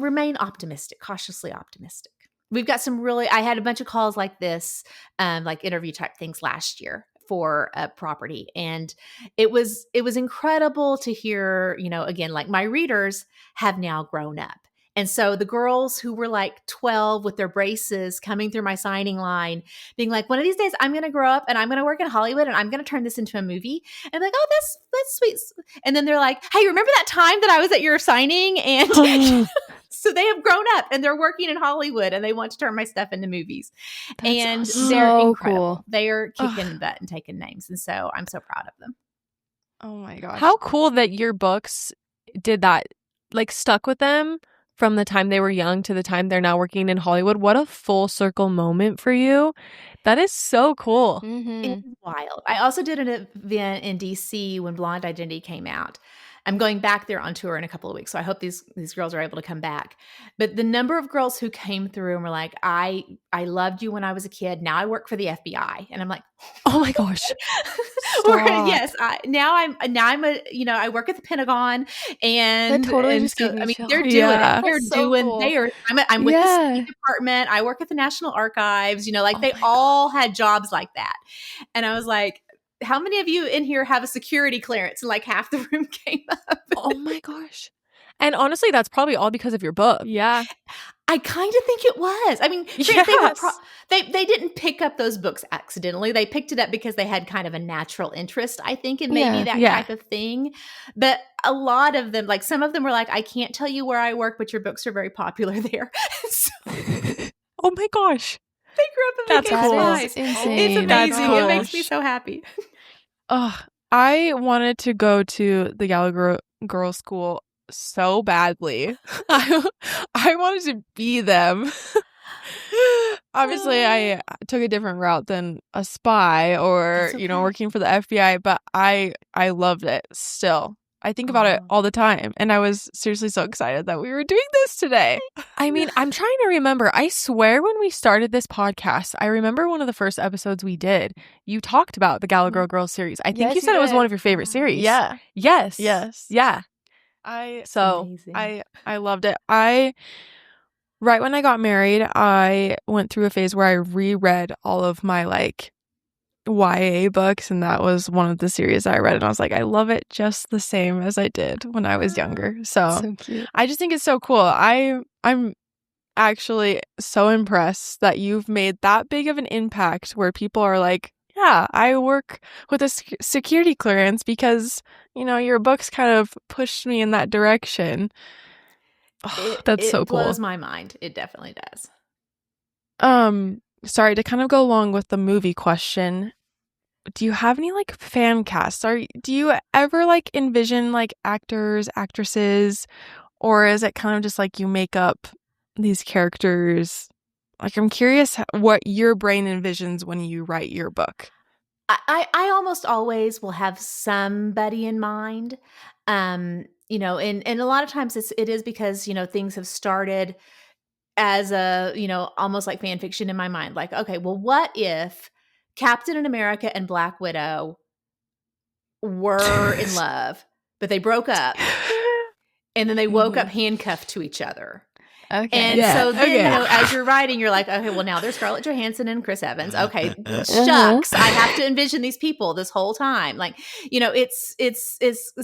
Speaker 2: remain optimistic, cautiously optimistic. We've got I had a bunch of calls like this, like interview type things last year for a property. And it was incredible to hear, again, like my readers have now grown up. And so the girls who were like 12 with their braces coming through my signing line, being like, one of these days I'm going to grow up and I'm going to work in Hollywood and I'm going to turn this into a movie. And I'm like, oh, that's sweet. And then they're like, hey, remember that time that I was at your signing? And so they have grown up and they're working in Hollywood and they want to turn my stuff into movies. They're incredible. Cool. They are kicking butt and taking names. And so I'm so proud of them.
Speaker 1: Oh my gosh.
Speaker 3: How cool that your books did that, like stuck with them from the time they were young to the time they're now working in Hollywood. What a full circle moment for you. That is so cool.
Speaker 2: It's wild. I also did an event in DC when Blonde Identity came out. I'm going back there on tour in a couple of weeks, so I hope these girls are able to come back. But the number of girls who came through and were like, I loved you when I was a kid. Now I work for the FBI. And I'm like,
Speaker 3: Oh my gosh.
Speaker 2: yes, I'm a, I work at the Pentagon, and
Speaker 4: That totally
Speaker 2: and
Speaker 4: just
Speaker 2: so
Speaker 4: gave me
Speaker 2: I mean
Speaker 4: chills.
Speaker 2: they're doing
Speaker 3: Yeah.
Speaker 2: it. They're
Speaker 4: That's so
Speaker 2: doing
Speaker 4: cool.
Speaker 2: they are I'm with the
Speaker 4: Yeah.
Speaker 2: State Department. I work at the National Archives, like
Speaker 3: Oh
Speaker 2: they
Speaker 3: my
Speaker 2: all had jobs like that. And I was like, how many of you in here have a security clearance? And like half the room came up.
Speaker 3: Oh my gosh. And honestly, that's probably all because of your book.
Speaker 1: Yeah.
Speaker 2: I kind of think it was. I mean,
Speaker 3: Yes.
Speaker 2: they didn't pick up those books accidentally. They picked it up because they had kind of a natural interest, I think, in maybe that
Speaker 3: Yeah.
Speaker 2: type of thing. But a lot of them, like some of them were like, I can't tell you where I work, but your books are very popular there. So
Speaker 3: Oh my gosh.
Speaker 2: they grew up and
Speaker 3: That's
Speaker 2: became
Speaker 3: cool.
Speaker 2: spies.
Speaker 4: That's insane.
Speaker 2: It's
Speaker 3: That's
Speaker 2: amazing.
Speaker 3: cool.
Speaker 2: It makes me so happy.
Speaker 1: Ugh, I wanted to go to the Gallagher Girls School so badly. I wanted to be them. Obviously, I took a different route than a spy or,
Speaker 2: That's okay.
Speaker 1: working for the FBI, but I loved it still. I think about it all the time, and I was seriously so excited that we were doing this today.
Speaker 3: I mean, I'm trying to remember. I swear when we started this podcast, I remember one of the first episodes we did, you talked about the Gallagher Girls series. I think
Speaker 4: Yes,
Speaker 3: you
Speaker 4: you
Speaker 3: said it was
Speaker 4: did.
Speaker 3: one of your favorite series.
Speaker 1: Yeah.
Speaker 3: Yes.
Speaker 1: Yes.
Speaker 3: Yeah. So
Speaker 2: Amazing.
Speaker 1: I loved it. Right when I got married, I went through a phase where I reread all of my YA books, and that was one of the series I read, and I was like, I love it just the same as I did when I was younger. So
Speaker 4: So cute.
Speaker 1: I just think it's so cool. I'm actually so impressed that you've made that big of an impact where people are like, yeah, I work with a security clearance because, your books kind of pushed me in that direction. Oh, that's so
Speaker 2: It blows
Speaker 1: cool.
Speaker 2: my mind. It definitely does.
Speaker 1: Sorry, to kind of go along with the movie question, do you have any fan casts? Do you ever envision actors, actresses, or is it kind of just you make up these characters? I'm curious what your brain envisions when you write your book.
Speaker 2: I almost always will have somebody in mind. And a lot of times it is because, things have started as almost like fan fiction in my mind. Like, okay, well, what if Captain America and Black Widow were in love, but they broke up and then they woke up handcuffed to each other?
Speaker 4: Okay.
Speaker 2: And
Speaker 1: Yeah,
Speaker 2: so then,
Speaker 1: okay.
Speaker 2: as you're writing, you're like, okay, well, now there's Scarlett Johansson and Chris Evans. Okay, shucks, I have to envision these people this whole time. It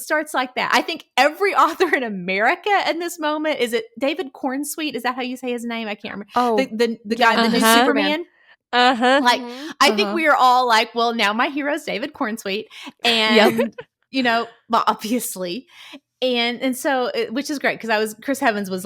Speaker 2: starts like that. I think every author in America in this moment, is it David Cornsweet? Is that how you say his name? I can't remember.
Speaker 4: Oh,
Speaker 2: The guy, the new
Speaker 3: Uh-huh.
Speaker 2: Superman.
Speaker 3: Uh-huh.
Speaker 2: Like,
Speaker 4: Mhm.
Speaker 2: I think we are all like, well, now my hero's David Cornsweet, and well, obviously. And so, which is great because Chris Evans was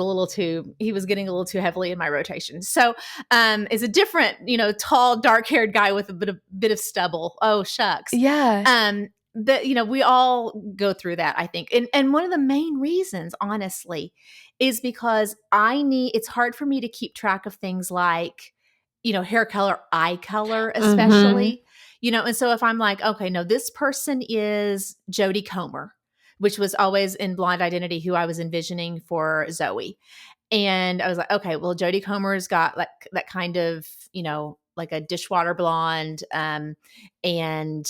Speaker 2: he was getting a little too heavily in my rotation. So, is a different, tall, dark haired guy with a bit of stubble. Oh, shucks.
Speaker 4: Yeah.
Speaker 2: But we all go through that, I think. And one of the main reasons, honestly, is because it's hard for me to keep track of things like, hair color, eye color, especially, and so if I'm like, okay, no, this person is Jodie Comer, which was always in Blonde Identity who I was envisioning for Zoe. And I was like, okay, well, Jodie Comer's got like that kind of, like a dishwater blonde, and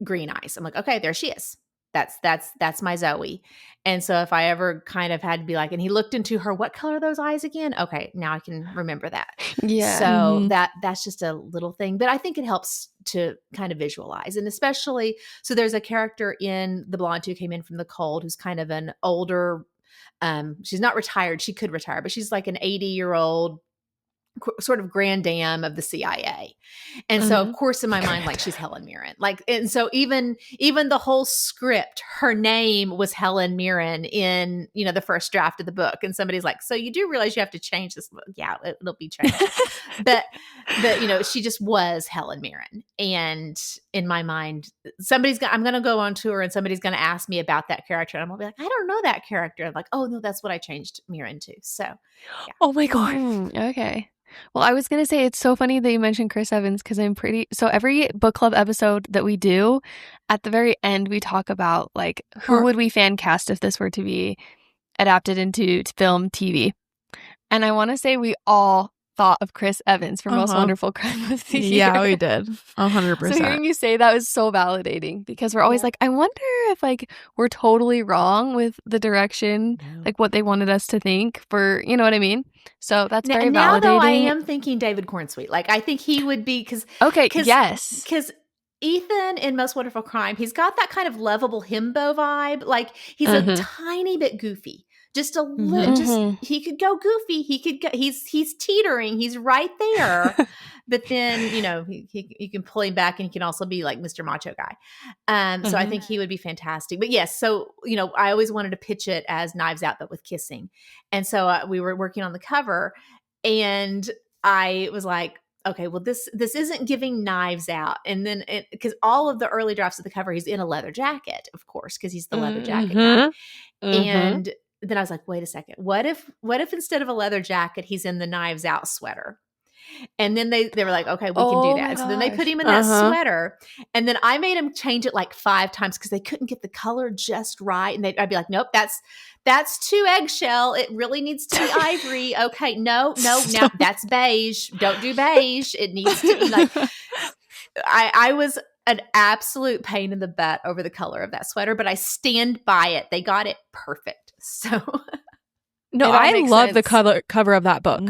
Speaker 2: green eyes. I'm like, okay, there she is. That's my Zoe. And so if I ever kind of had to be like, and he looked into her, what color are those eyes again? Okay, now I can remember that.
Speaker 4: Yeah.
Speaker 2: So that's just a little thing, but I think it helps to kind of visualize. And especially, so there's a character in The Blonde Who Came In From the Cold who's kind of an older, she's not retired. She could retire, but she's like an 80-year-old sort of grand dame of the CIA. And so, of course, in my mind, like, she's Helen Mirren. Like, and so even the whole script, her name was Helen Mirren in, the first draft of the book. And somebody's like, so you do realize you have to change this book? Yeah, it'll be changed. but she just was Helen Mirren. And in my mind, I'm going to go on tour and somebody's going to ask me about that character. And I'm going to be like, I don't know that character. I'm like, oh no, that's what I changed Mirren to. So, yeah.
Speaker 3: Oh my God.
Speaker 4: Okay. Well, I was going to say, it's so funny that you mentioned Chris Evans, because so every book club episode that we do, at the very end, we talk about, like, who would we fan cast if this were to be adapted into film, TV. And I want to say we all thought of Chris Evans for Most Wonderful Crime of the Year.
Speaker 1: Yeah, we did. 100%.
Speaker 4: So hearing you say that was so validating, because we're always like, I wonder if, like, we're totally wrong with the direction, like what they wanted us to think for, you know what I mean? So that's very validating.
Speaker 2: Now, though, I am thinking David Cornsweet. Like, I think he would be, because
Speaker 4: yes.
Speaker 2: Because Ethan in Most Wonderful Crime, he's got that kind of lovable himbo vibe. Like, he's a tiny bit goofy. Just a little, just he could go goofy. He could go. He's teetering. He's right there. But then you can pull him back, and he can also be like Mr. Macho Guy. So I think he would be fantastic. But yes, so I always wanted to pitch it as Knives Out, but with kissing. And so we were working on the cover, and I was like, okay, well this isn't giving Knives Out. And then because all of the early drafts of the cover, he's in a leather jacket, of course, because he's the leather jacket guy. And then I was like, wait a second. What if instead of a leather jacket, he's in the Knives Out sweater? And then they were like, okay, we can do that. And so then they put him in that sweater. And then I made him change it like 5 times because they couldn't get the color just right. And I'd be like, nope, that's too eggshell. It really needs to be ivory. Okay, no, that's beige. Don't do beige. It needs to be like, I was an absolute pain in the butt over the color of that sweater, but I stand by it. They got it perfect. So
Speaker 3: no, I love the cover of that book.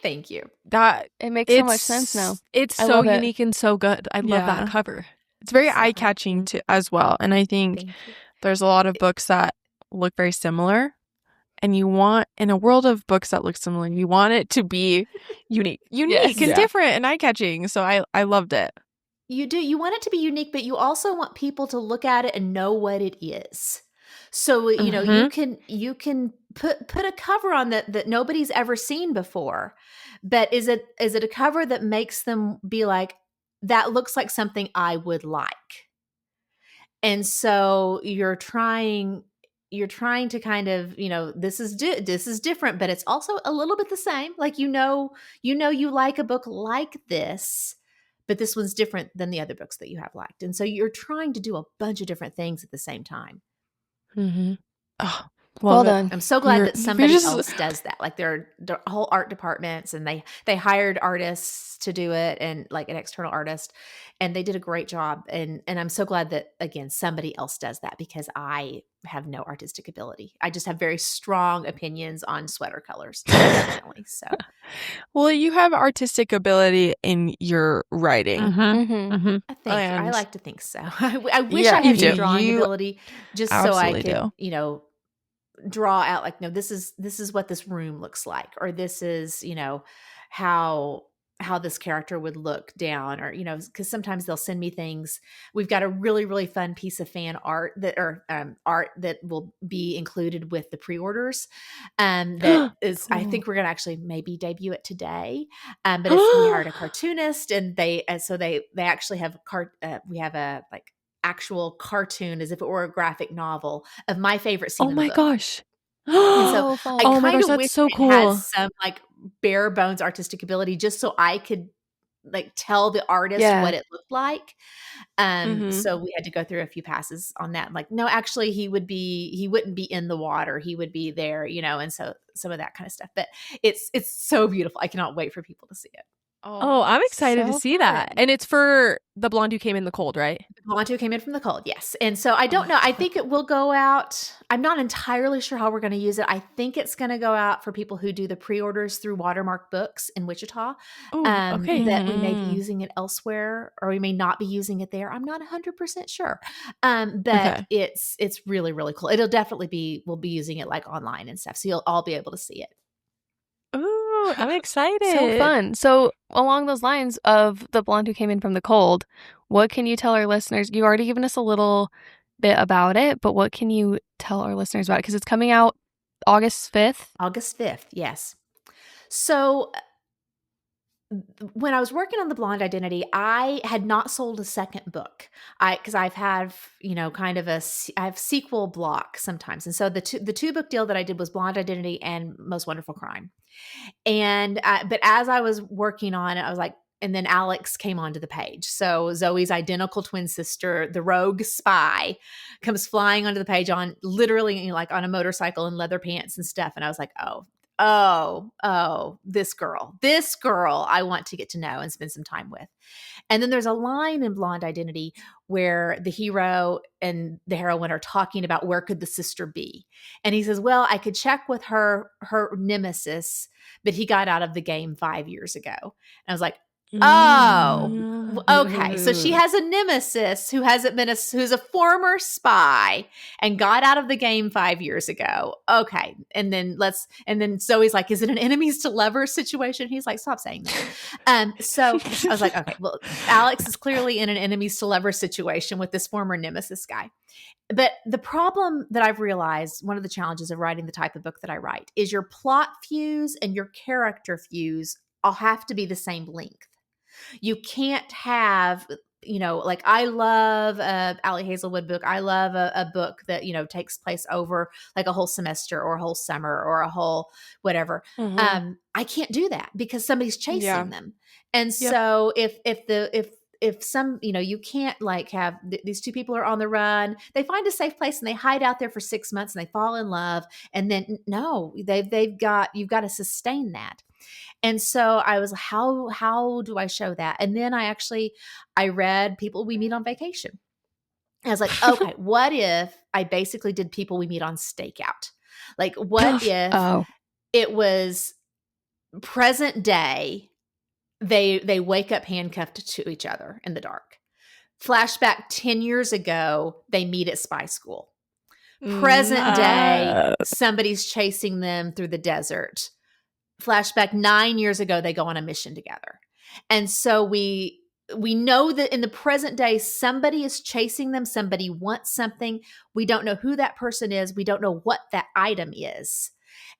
Speaker 2: Thank you.
Speaker 4: It makes so much sense now.
Speaker 3: It's so unique and so good. I love that cover.
Speaker 1: It's very eye-catching as well. And I think there's a lot of books that look very similar. And you want, in a world of books that look similar, you want it to be unique and different and eye-catching. So I loved it.
Speaker 2: You do. You want it to be unique, but you also want people to look at it and know what it is. So, you can put a cover on that nobody's ever seen before. But is it a cover that makes them be like, that looks like something I would like? And so you're trying to kind of, this is different, but it's also a little bit the same. Like, you like a book like this, but this one's different than the other books that you have liked. And so you're trying to do a bunch of different things at the same time.
Speaker 1: Oh,
Speaker 4: well done.
Speaker 2: I'm so glad that somebody else does that. Like, there are whole art departments, and they hired artists to do it, and like an external artist, and they did a great job. And I'm so glad that, again, somebody else does that, because I have no artistic ability. I just have very strong opinions on sweater colors. Definitely. So,
Speaker 1: well, you have artistic ability in your writing.
Speaker 2: I like to think so. I wish I had the drawing ability, just so I could, draw out like, no, this is what this room looks like, or this is, how this character would look down, or, because sometimes they'll send me things. We've got a really, really fun piece of fan art art that will be included with the pre-orders. That is, I think we're going to actually maybe debut it today. But we hired a cartoonist, and they actually have we have a like actual cartoon as if it were a graphic novel of my favorite scene.
Speaker 3: Oh my gosh.
Speaker 2: And so I kind of wish
Speaker 3: that's so
Speaker 2: it
Speaker 3: cool.
Speaker 2: had some like bare bones artistic ability, just so I could like tell the artist what it looked like. So we had to go through a few passes on that. Like, no, actually he wouldn't be in the water. He would be there, and so some of that kind of stuff. But it's so beautiful. I cannot wait for people to see it.
Speaker 3: Oh, I'm excited to see that. And it's for the blonde who came in the cold, right?
Speaker 2: The blonde who came in from the cold, yes. And so I don't know. I think it will go out. I'm not entirely sure how we're going to use it. I think it's going to go out for people who do the pre-orders through Watermark Books in Wichita.
Speaker 3: Okay.
Speaker 2: That we may be using it elsewhere, or we may not be using it there. I'm not 100% sure. But it's really, really cool. It'll definitely we'll be using it like online and stuff. So you'll all be able to see it.
Speaker 3: Ooh, I'm excited.
Speaker 4: So fun. So along those lines of The Blonde Who Came In From the Cold, what can you tell our listeners? You already given us a little bit about it, but what can you tell our listeners about it? Because it's coming out August 5th.
Speaker 2: August 5th, yes. So when I was working on The Blonde Identity, I had not sold a second book. Because I've had, kind of I have sequel block sometimes. And so the two book deal that I did was Blonde Identity and Most Wonderful Crime. And, but as I was working on it, I was like, and then Alex came onto the page. So Zoe's identical twin sister, the rogue spy, comes flying onto the page on literally like on a motorcycle in leather pants and stuff. And I was like, this girl I want to get to know and spend some time with. And then there's a line in Blonde Identity where the hero and the heroine are talking about where could the sister be. And he says, well, I could check with her nemesis, but he got out of the game 5 years ago. And I was like, oh, okay. So she has a nemesis who's a former spy and got out of the game 5 years ago. Okay. And then Zoe's like, is it an enemies to lovers situation? He's like, stop saying that. So I was like, okay, well, Alex is clearly in an enemies to lovers situation with this former nemesis guy. But the problem that I've realized, one of the challenges of writing the type of book that I write, is your plot fuse and your character fuse all have to be the same length. You can't have, like I love Allie Hazelwood book. I love a book that, takes place over like a whole semester or a whole summer or a whole whatever.
Speaker 3: Mm-hmm.
Speaker 2: I can't do that because somebody's chasing them. And so if some, you can't like have these two people are on the run, they find a safe place and they hide out there for 6 months and they fall in love. And then no, you've got to sustain that. And so I was, how do I show that? And then I read People We Meet on Vacation. I was like, okay, what if I basically did People We Meet on Stakeout? Like, what if it was present day, they wake up handcuffed to each other in the dark. Flashback 10 years ago, they meet at spy school. Present day, somebody's chasing them through the desert. Flashback 9 years ago, they go on a mission together. And so we know that in the present day, somebody is chasing them. Somebody wants something. We don't know who that person is. We don't know what that item is.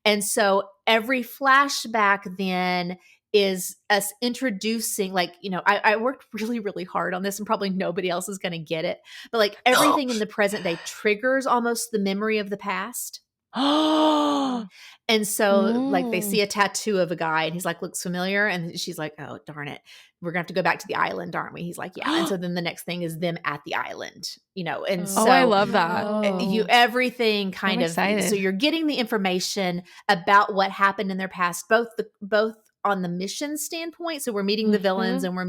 Speaker 2: And so every flashback then is us introducing, like, I worked really, really hard on this and probably nobody else is going to get it. But like everything in the present day triggers almost the memory of the past. And so like they see a tattoo of a guy and he's like, looks familiar. And she's like, oh, darn it. We're gonna have to go back to the island, aren't we? He's like, yeah. And so then the next thing is them at the island, and so
Speaker 3: I love that.
Speaker 2: Everything kind of,
Speaker 4: excited.
Speaker 2: So you're getting the information about what happened in their past, both on the mission standpoint. So we're meeting the villains and we're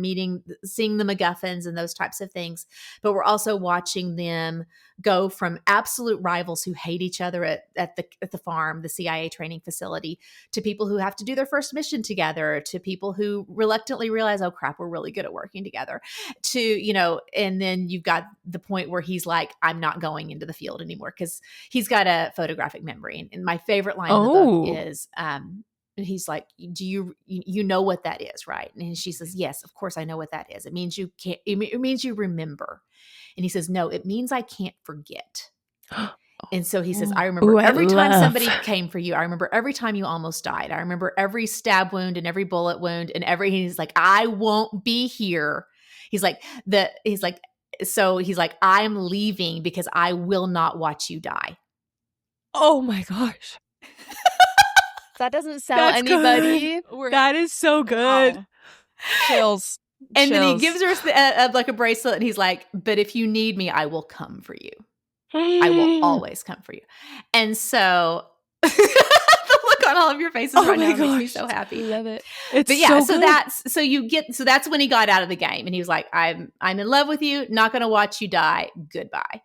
Speaker 2: seeing the MacGuffins and those types of things. But we're also watching them go from absolute rivals who hate each other at the farm, the CIA training facility, to people who have to do their first mission together, to people who reluctantly realize, oh crap, we're really good at working together, to, and then you've got the point where he's like, I'm not going into the field anymore because he's got a photographic memory. And my favorite line in the book is, and he's like, do you know what that is, right? And she says, yes, of course I know what that is. It means you can't, it means you remember. And he says, no, it means I can't forget. And so he says, I remember every time somebody came for you. I remember every time you almost died. I remember every stab wound and every bullet wound and he's like, I won't be here. He's like, I'm leaving because I will not watch you die.
Speaker 3: Oh my gosh.
Speaker 4: That doesn't sell anybody.
Speaker 3: That is so good.
Speaker 1: Wow. Chills.
Speaker 2: And then he gives her like a bracelet and he's like, but if you need me, I will come for you. I will always come for you. And so the look on all of your faces right now makes me so happy.
Speaker 4: Love it.
Speaker 2: But yeah, so that's when he got out of the game and he was like, I'm in love with you, not going to watch you die. Goodbye.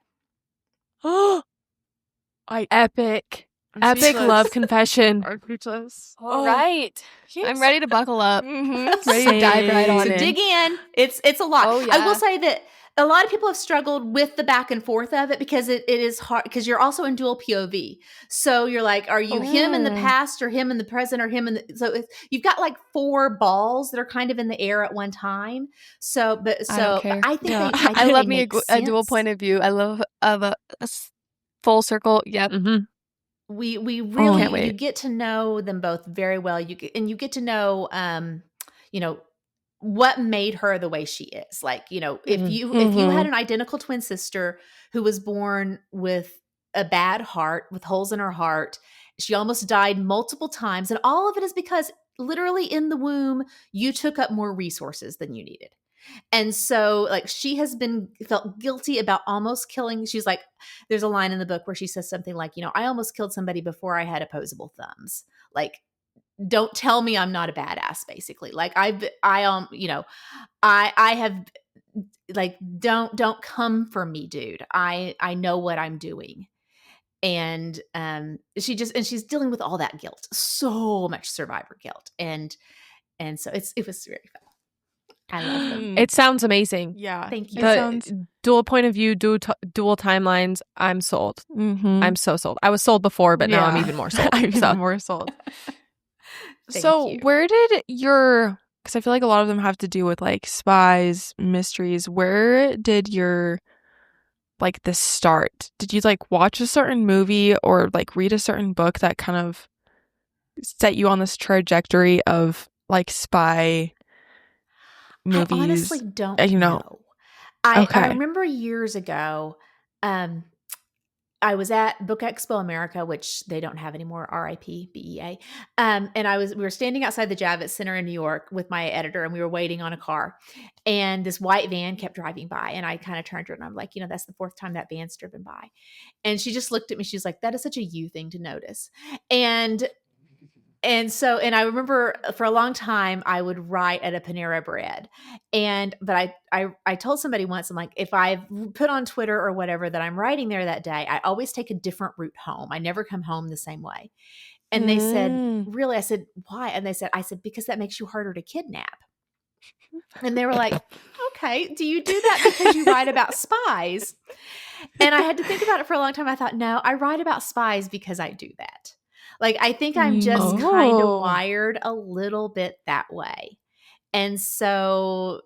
Speaker 3: Epic love confession.
Speaker 4: All right.
Speaker 1: Yes.
Speaker 4: I'm ready to buckle up.
Speaker 1: Mm-hmm.
Speaker 4: Ready to dive right on
Speaker 2: So
Speaker 4: in.
Speaker 2: dig in. It's a lot.
Speaker 4: Oh, yeah.
Speaker 2: I will say that a lot of people have struggled with the back and forth of it because it is hard because you're also in dual POV. So you're like, are you him in the past or him in the present or him in the, so you've got like 4 balls that are kind of in the air at one time. So, but
Speaker 4: I don't
Speaker 2: so
Speaker 4: care.
Speaker 2: I think
Speaker 3: Yeah.
Speaker 2: they, I
Speaker 4: I
Speaker 2: think
Speaker 4: love
Speaker 2: they
Speaker 4: me
Speaker 2: make
Speaker 4: a dual
Speaker 2: sense.
Speaker 4: point of view. I love a full circle. Yep.
Speaker 3: Mm-hmm.
Speaker 2: We really,
Speaker 4: can't wait.
Speaker 2: you get to know them both very well. You get to know, you know, what made her the way she is. Like, you know, if you had an identical twin sister who was born with a bad heart, with holes in her heart, she almost died multiple times. And all of it is because literally in the womb, you took up more resources than you needed. And so like she has felt guilty about almost killing. She's like, there's a line in the book where she says something like, you know, I almost killed somebody before I had opposable thumbs. Like, don't tell me I'm not a badass, basically. Like you know, I have like, don't come for me, dude. I know what I'm doing. And she's dealing with all that guilt, so much survivor guilt. And so it was very fun. I love them.
Speaker 3: It sounds amazing.
Speaker 1: Yeah.
Speaker 2: Thank you.
Speaker 3: The
Speaker 1: sounds
Speaker 3: dual point of view, dual timelines. I'm sold.
Speaker 1: mm-hmm.
Speaker 3: I'm so sold. I was sold before, but now I'm even more sold.
Speaker 1: I'm
Speaker 3: So.
Speaker 1: even more sold.
Speaker 2: Thank
Speaker 1: So
Speaker 2: you.
Speaker 1: where did your, because I feel like a lot of them have to do with like spies, mysteries, where did your like this start? Did you like watch a certain movie or like read a certain book that kind of set you on this trajectory of like spy movies?
Speaker 2: I honestly don't
Speaker 1: you know.
Speaker 2: know. I
Speaker 1: Okay.
Speaker 2: remember years ago, I was at Book Expo America, which they don't have anymore, RIP, BEA. And we were standing outside the Javits Center in New York with my editor, and we were waiting on a car. And this white van kept driving by, and I kind of turned to her and I'm like, you know, that's the 4th time that van's driven by. And she just looked at me. She's like, that is such a you thing to notice. And so, and I remember for a long time I would write at a Panera Bread, but I told somebody once, I'm like, if I put on Twitter or whatever that I'm writing there that day, I always take a different route home. I never come home the same way. And they said, really? I said, why? And I said, because that makes you harder to kidnap. And they were like, okay, do you do that because you write about spies? And I had to think about it for a long time. I thought, no, I write about spies because I do that. Like, I think I'm just kind of wired a little bit that way. And so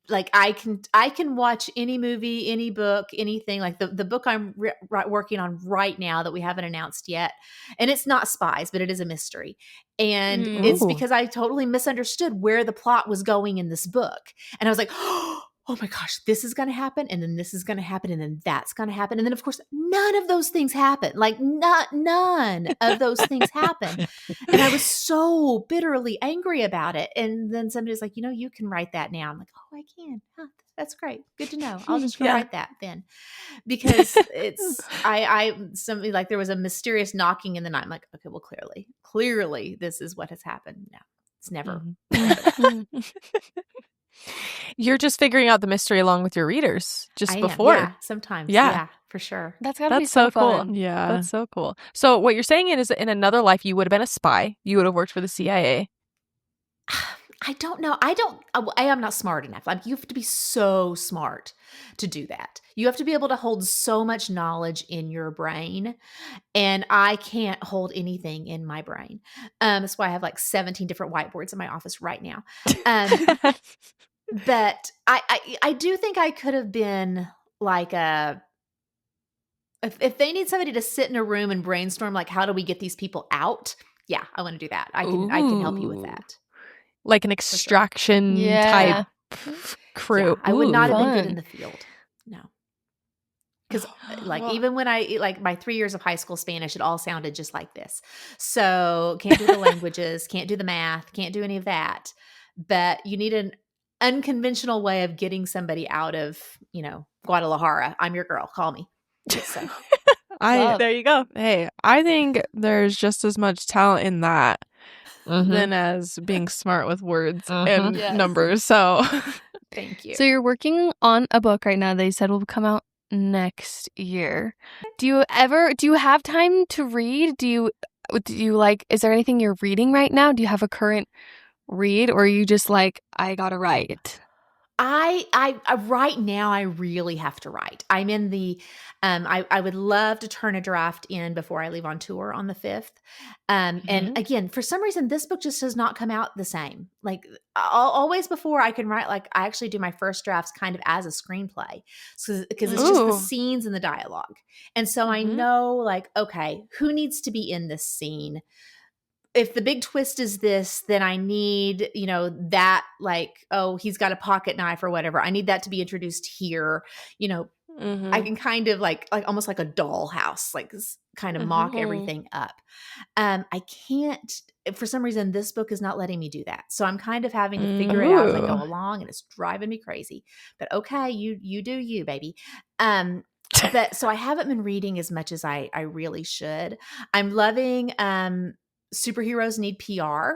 Speaker 2: like I can watch any movie, any book, anything. Like the book I'm working on right now that we haven't announced yet. And it's not spies, but it is a mystery. And it's because I totally misunderstood where the plot was going in this book. And I was like, oh my gosh, this is going to happen. And then this is going to happen. And then that's going to happen. And then of course, none of those things happen. Like none of those things happen. And I was so bitterly angry about it. And then somebody's like, you know, you can write that now. I'm like, oh, I can. Huh, that's great. Good to know. I'll just go write that then. Because it's, somebody like there was a mysterious knocking in the night. I'm like, okay, well, clearly this is what has happened. No, it's never.
Speaker 3: You're just figuring out the mystery along with your readers just
Speaker 2: I
Speaker 3: before.
Speaker 2: am, yeah, sometimes. Yeah, for sure.
Speaker 4: That's gotta be
Speaker 3: so cool.
Speaker 4: fun.
Speaker 3: Yeah. That's so cool. So what you're saying is in another life, you would have been a spy. You would have worked for the CIA.
Speaker 2: I don't know. I am not smart enough. Like you have to be so smart to do that. You have to be able to hold so much knowledge in your brain. And I can't hold anything in my brain. That's why I have like 17 different whiteboards in my office right now. But I do think I could have been like if they need somebody to sit in a room and brainstorm, like, how do we get these people out? Yeah, I want to do that. I can help you with that.
Speaker 3: Like an extraction type crew.
Speaker 2: Yeah, I would not have been good
Speaker 4: Fun.
Speaker 2: in the field. No. Because even when I, like my 3 years of high school Spanish, it all sounded just like this. So can't do the languages, can't do the math, can't do any of that. But you need an unconventional way of getting somebody out of, Guadalajara. I'm your girl. Call me. So.
Speaker 3: There you go.
Speaker 1: Hey, I think there's just as much talent in that than as being smart with words and numbers. So
Speaker 2: thank you.
Speaker 4: So you're working on a book right now that you said will come out next year. Do you have time to read? Do you like, is there anything you're reading right now? Do you have a current read, or are you just like, I gotta write?
Speaker 2: I right now I really have to write. I'm in the I would love to turn a draft in before I leave on tour on the 5th. And again, for some reason this book just does not come out the same. Like always before I can write, like I actually do my first drafts kind of as a screenplay. So because it's just the scenes and the dialogue. And so I know like, okay, who needs to be in this scene? If the big twist is this, then I need, that like, oh, he's got a pocket knife or whatever. I need that to be introduced here. I can kind of like almost like a dollhouse, like kind of mock everything up. I can't, for some reason, this book is not letting me do that. So I'm kind of having to figure it out as I go along, and it's driving me crazy. But okay, you do you, baby. But so I haven't been reading as much as I really should. I'm loving Superheroes Need PR,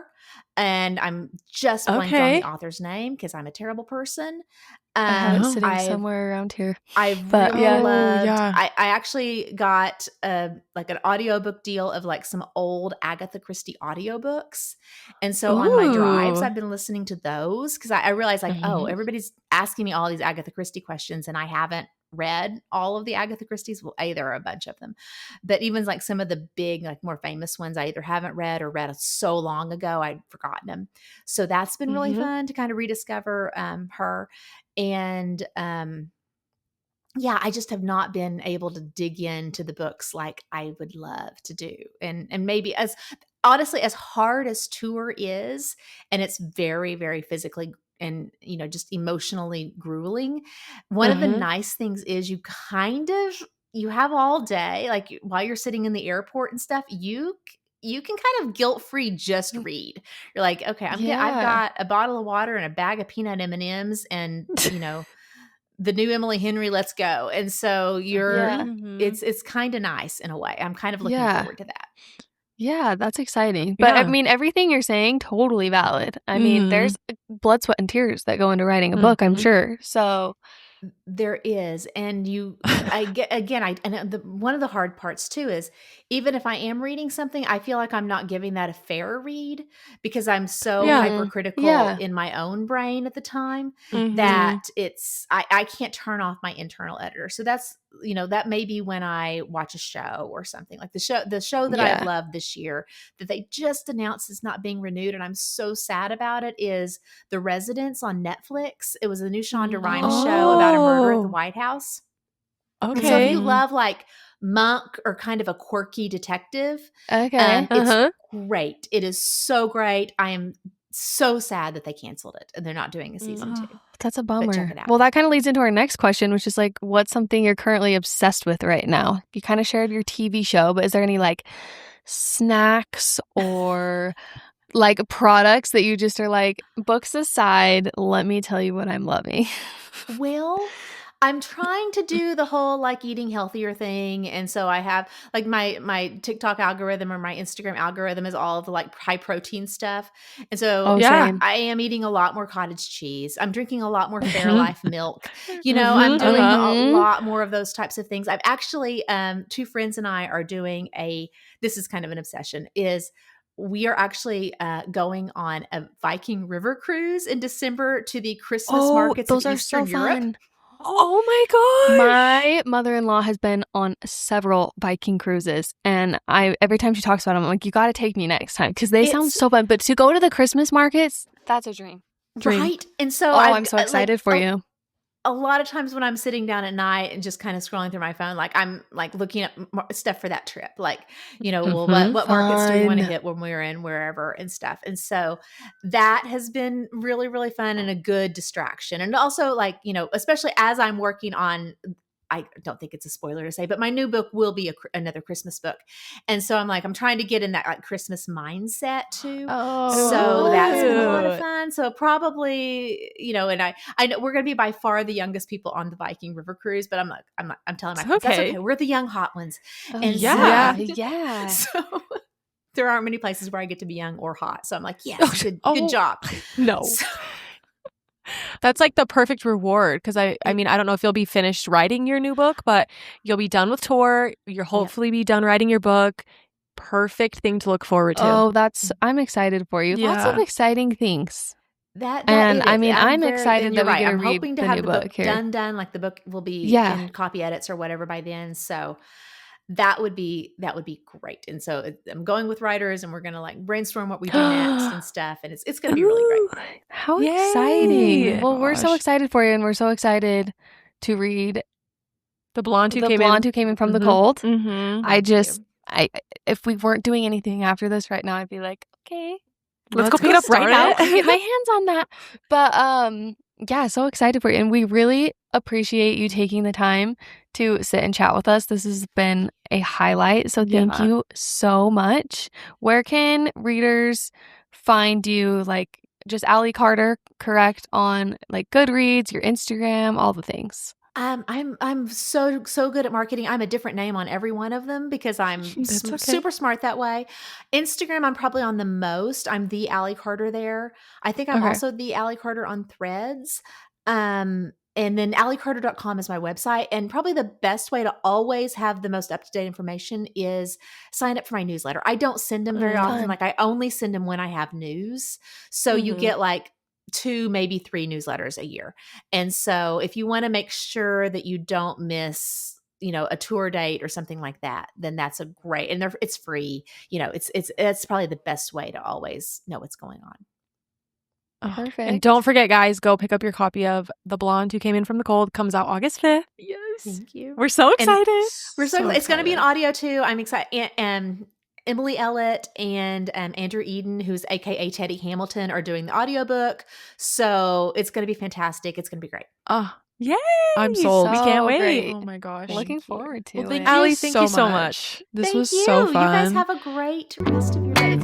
Speaker 2: and I'm just blanked on the author's name because I'm a terrible person.
Speaker 4: Sitting somewhere around here.
Speaker 2: I've really loved. I actually got like an audiobook deal of like some old Agatha Christie audiobooks, and so on my drives I've been listening to those because I realized like oh, everybody's asking me all these Agatha Christie questions and I haven't read all of the Agatha Christie's. Well, there are a bunch of them, but even like some of the big, like more famous ones, I either haven't read or read so long ago I'd forgotten them. So that's been really fun to kind of rediscover her. And I just have not been able to dig into the books like I would love to do. And maybe honestly, as hard as tour is, and it's very, very physically and, just emotionally grueling. One of the nice things is you have all day, like while you're sitting in the airport and stuff, you can kind of guilt-free just read. You're like, okay, I've got a bottle of water and a bag of peanut M&Ms and, the new Emily Henry, let's go. And so it's kind of nice in a way. I'm kind of looking forward to that.
Speaker 4: Yeah, that's exciting. But I mean, everything you're saying, totally valid. I mean, there's blood, sweat, and tears that go into writing a book, I'm sure. So
Speaker 2: there is. And one of the hard parts too is even if I am reading something, I feel like I'm not giving that a fair read because I'm so hypercritical in my own brain at the time that I can't turn off my internal editor. So that's, that may be when I watch a show or something like the show that I've loved this year that they just announced is not being renewed. And I'm so sad about it is The Residence on Netflix. It was a new Shonda Rhimes show about a murder at the White House. Okay. And so if you love like Monk or kind of a quirky detective, it's great. It is so great. I am so sad that they canceled it and they're not doing a season 2.
Speaker 4: That's a bummer.
Speaker 2: But check it out.
Speaker 4: Well, that kind of leads into our next question, which is like, what's something you're currently obsessed with right now? You kind of shared your TV show, but is there any like snacks or like products that you just are like, books aside, let me tell you what I'm loving?
Speaker 2: Well, I'm trying to do the whole like eating healthier thing. And so I have like my TikTok algorithm or my Instagram algorithm is all of the like high protein stuff. And so I am eating a lot more cottage cheese. I'm drinking a lot more Fairlife milk. I'm doing a lot more of those types of things. I've actually, 2 friends and I are doing this is kind of an obsession we are actually going on a Viking river cruise in December to the Christmas markets in Eastern Europe.
Speaker 4: Fun. Oh my god! My mother-in-law has been on several Viking cruises, and every time she talks about them, I'm like, you got to take me next time because they sound so fun. But to go to the Christmas markets, that's a dream.
Speaker 2: Right? And so
Speaker 4: I'm so excited for you.
Speaker 2: A lot of times when I'm sitting down at night and just kind of scrolling through my phone, like I'm like looking at stuff for that trip, like, well, what markets do we want to hit when we're in wherever and stuff. And so that has been really, really fun and a good distraction. And also like, especially as I'm working on, I don't think it's a spoiler to say, but my new book will be another Christmas book. And so I'm trying to get in that like Christmas mindset too. So that's been a lot of fun. So probably, and I know we're going to be by far the youngest people on the Viking River cruise, but I'm telling my friends, that's okay. We're the young hot ones. And so there aren't many places where I get to be young or hot. So I'm like, yes, good job.
Speaker 3: No. That's like the perfect reward because I mean, I don't know if you'll be finished writing your new book, but you'll be done with tour. You'll hopefully be done writing your book. Perfect thing to look forward to.
Speaker 4: I'm excited for you. Lots of exciting things. And
Speaker 2: it
Speaker 4: I
Speaker 2: is.
Speaker 4: mean, I'm excited
Speaker 2: and
Speaker 4: that
Speaker 2: you're
Speaker 4: we
Speaker 2: right.
Speaker 4: get to
Speaker 2: I'm
Speaker 4: read
Speaker 2: hoping to
Speaker 4: the
Speaker 2: have
Speaker 4: new
Speaker 2: the book
Speaker 4: book here.
Speaker 2: done. Like the book will be
Speaker 4: Yeah.
Speaker 2: in copy edits or whatever by then. So that would be great. And so I'm going with writers, and we're gonna like brainstorm what we do next and stuff. And it's gonna be really great.
Speaker 3: Ooh,
Speaker 4: How
Speaker 3: Yay.
Speaker 4: exciting!
Speaker 3: Oh
Speaker 4: Well, we're so
Speaker 3: gosh.
Speaker 4: excited for you, and we're so excited to read
Speaker 3: The blonde who
Speaker 4: the
Speaker 3: came
Speaker 4: blonde
Speaker 3: in.
Speaker 4: who came in from the
Speaker 3: Mhm.
Speaker 4: cold.
Speaker 3: Mhm.
Speaker 4: I
Speaker 2: Thank
Speaker 4: just,
Speaker 2: you.
Speaker 4: if we weren't doing anything after this right now, I'd be like, okay,
Speaker 3: Let's go pick it up right
Speaker 4: start
Speaker 3: now.
Speaker 4: it. Get my hands on that. But yeah, so excited for you, and we really appreciate you taking the time to sit and chat with us. This has been a highlight, so thank
Speaker 3: Yeah.
Speaker 4: you so much. Where can readers find you? Like just Allie Carter, correct, on like Goodreads, your Instagram, all the things.
Speaker 2: I'm so good at marketing. I'm a different name on every one of them because I'm
Speaker 3: That's okay.
Speaker 2: super smart that way. Instagram, I'm probably on the most. I'm the Allie Carter there. I think I'm
Speaker 4: Okay.
Speaker 2: also the Allie Carter on Threads. And then alliecarter.com is my website. And probably the best way to always have the most up-to-date information is sign up for my newsletter. I don't send them very often.
Speaker 4: Fun.
Speaker 2: Like I only send them when I have news. So you
Speaker 3: Mhm.
Speaker 2: get like 2, maybe 3 newsletters a year. And so if you want to make sure that you don't miss, a tour date or something like that, then that's a great, and it's free. It's probably the best way to always know what's going on.
Speaker 3: Oh,
Speaker 4: Perfect.
Speaker 3: And don't forget, guys, go pick up your copy of The Blonde Who Came In From the Cold. Comes out August 5th. Yes.
Speaker 2: Thank you.
Speaker 3: We're so
Speaker 2: And
Speaker 3: excited.
Speaker 2: We're so excited. It's going to be an audio too. I'm excited. And Emily Ellett and Andrew Eden, who's AKA Teddy Hamilton, are doing the audiobook. So it's going to be fantastic. It's going to be great.
Speaker 3: Yay. I'm sold. We can't
Speaker 4: So
Speaker 3: wait.
Speaker 4: great.
Speaker 3: Oh my gosh.
Speaker 4: Looking forward to
Speaker 3: Well, thank
Speaker 4: it.
Speaker 3: you, Allie. Thank you so much. This
Speaker 2: Thank
Speaker 3: was
Speaker 2: you.
Speaker 3: so fun.
Speaker 2: You guys have a great rest of your day.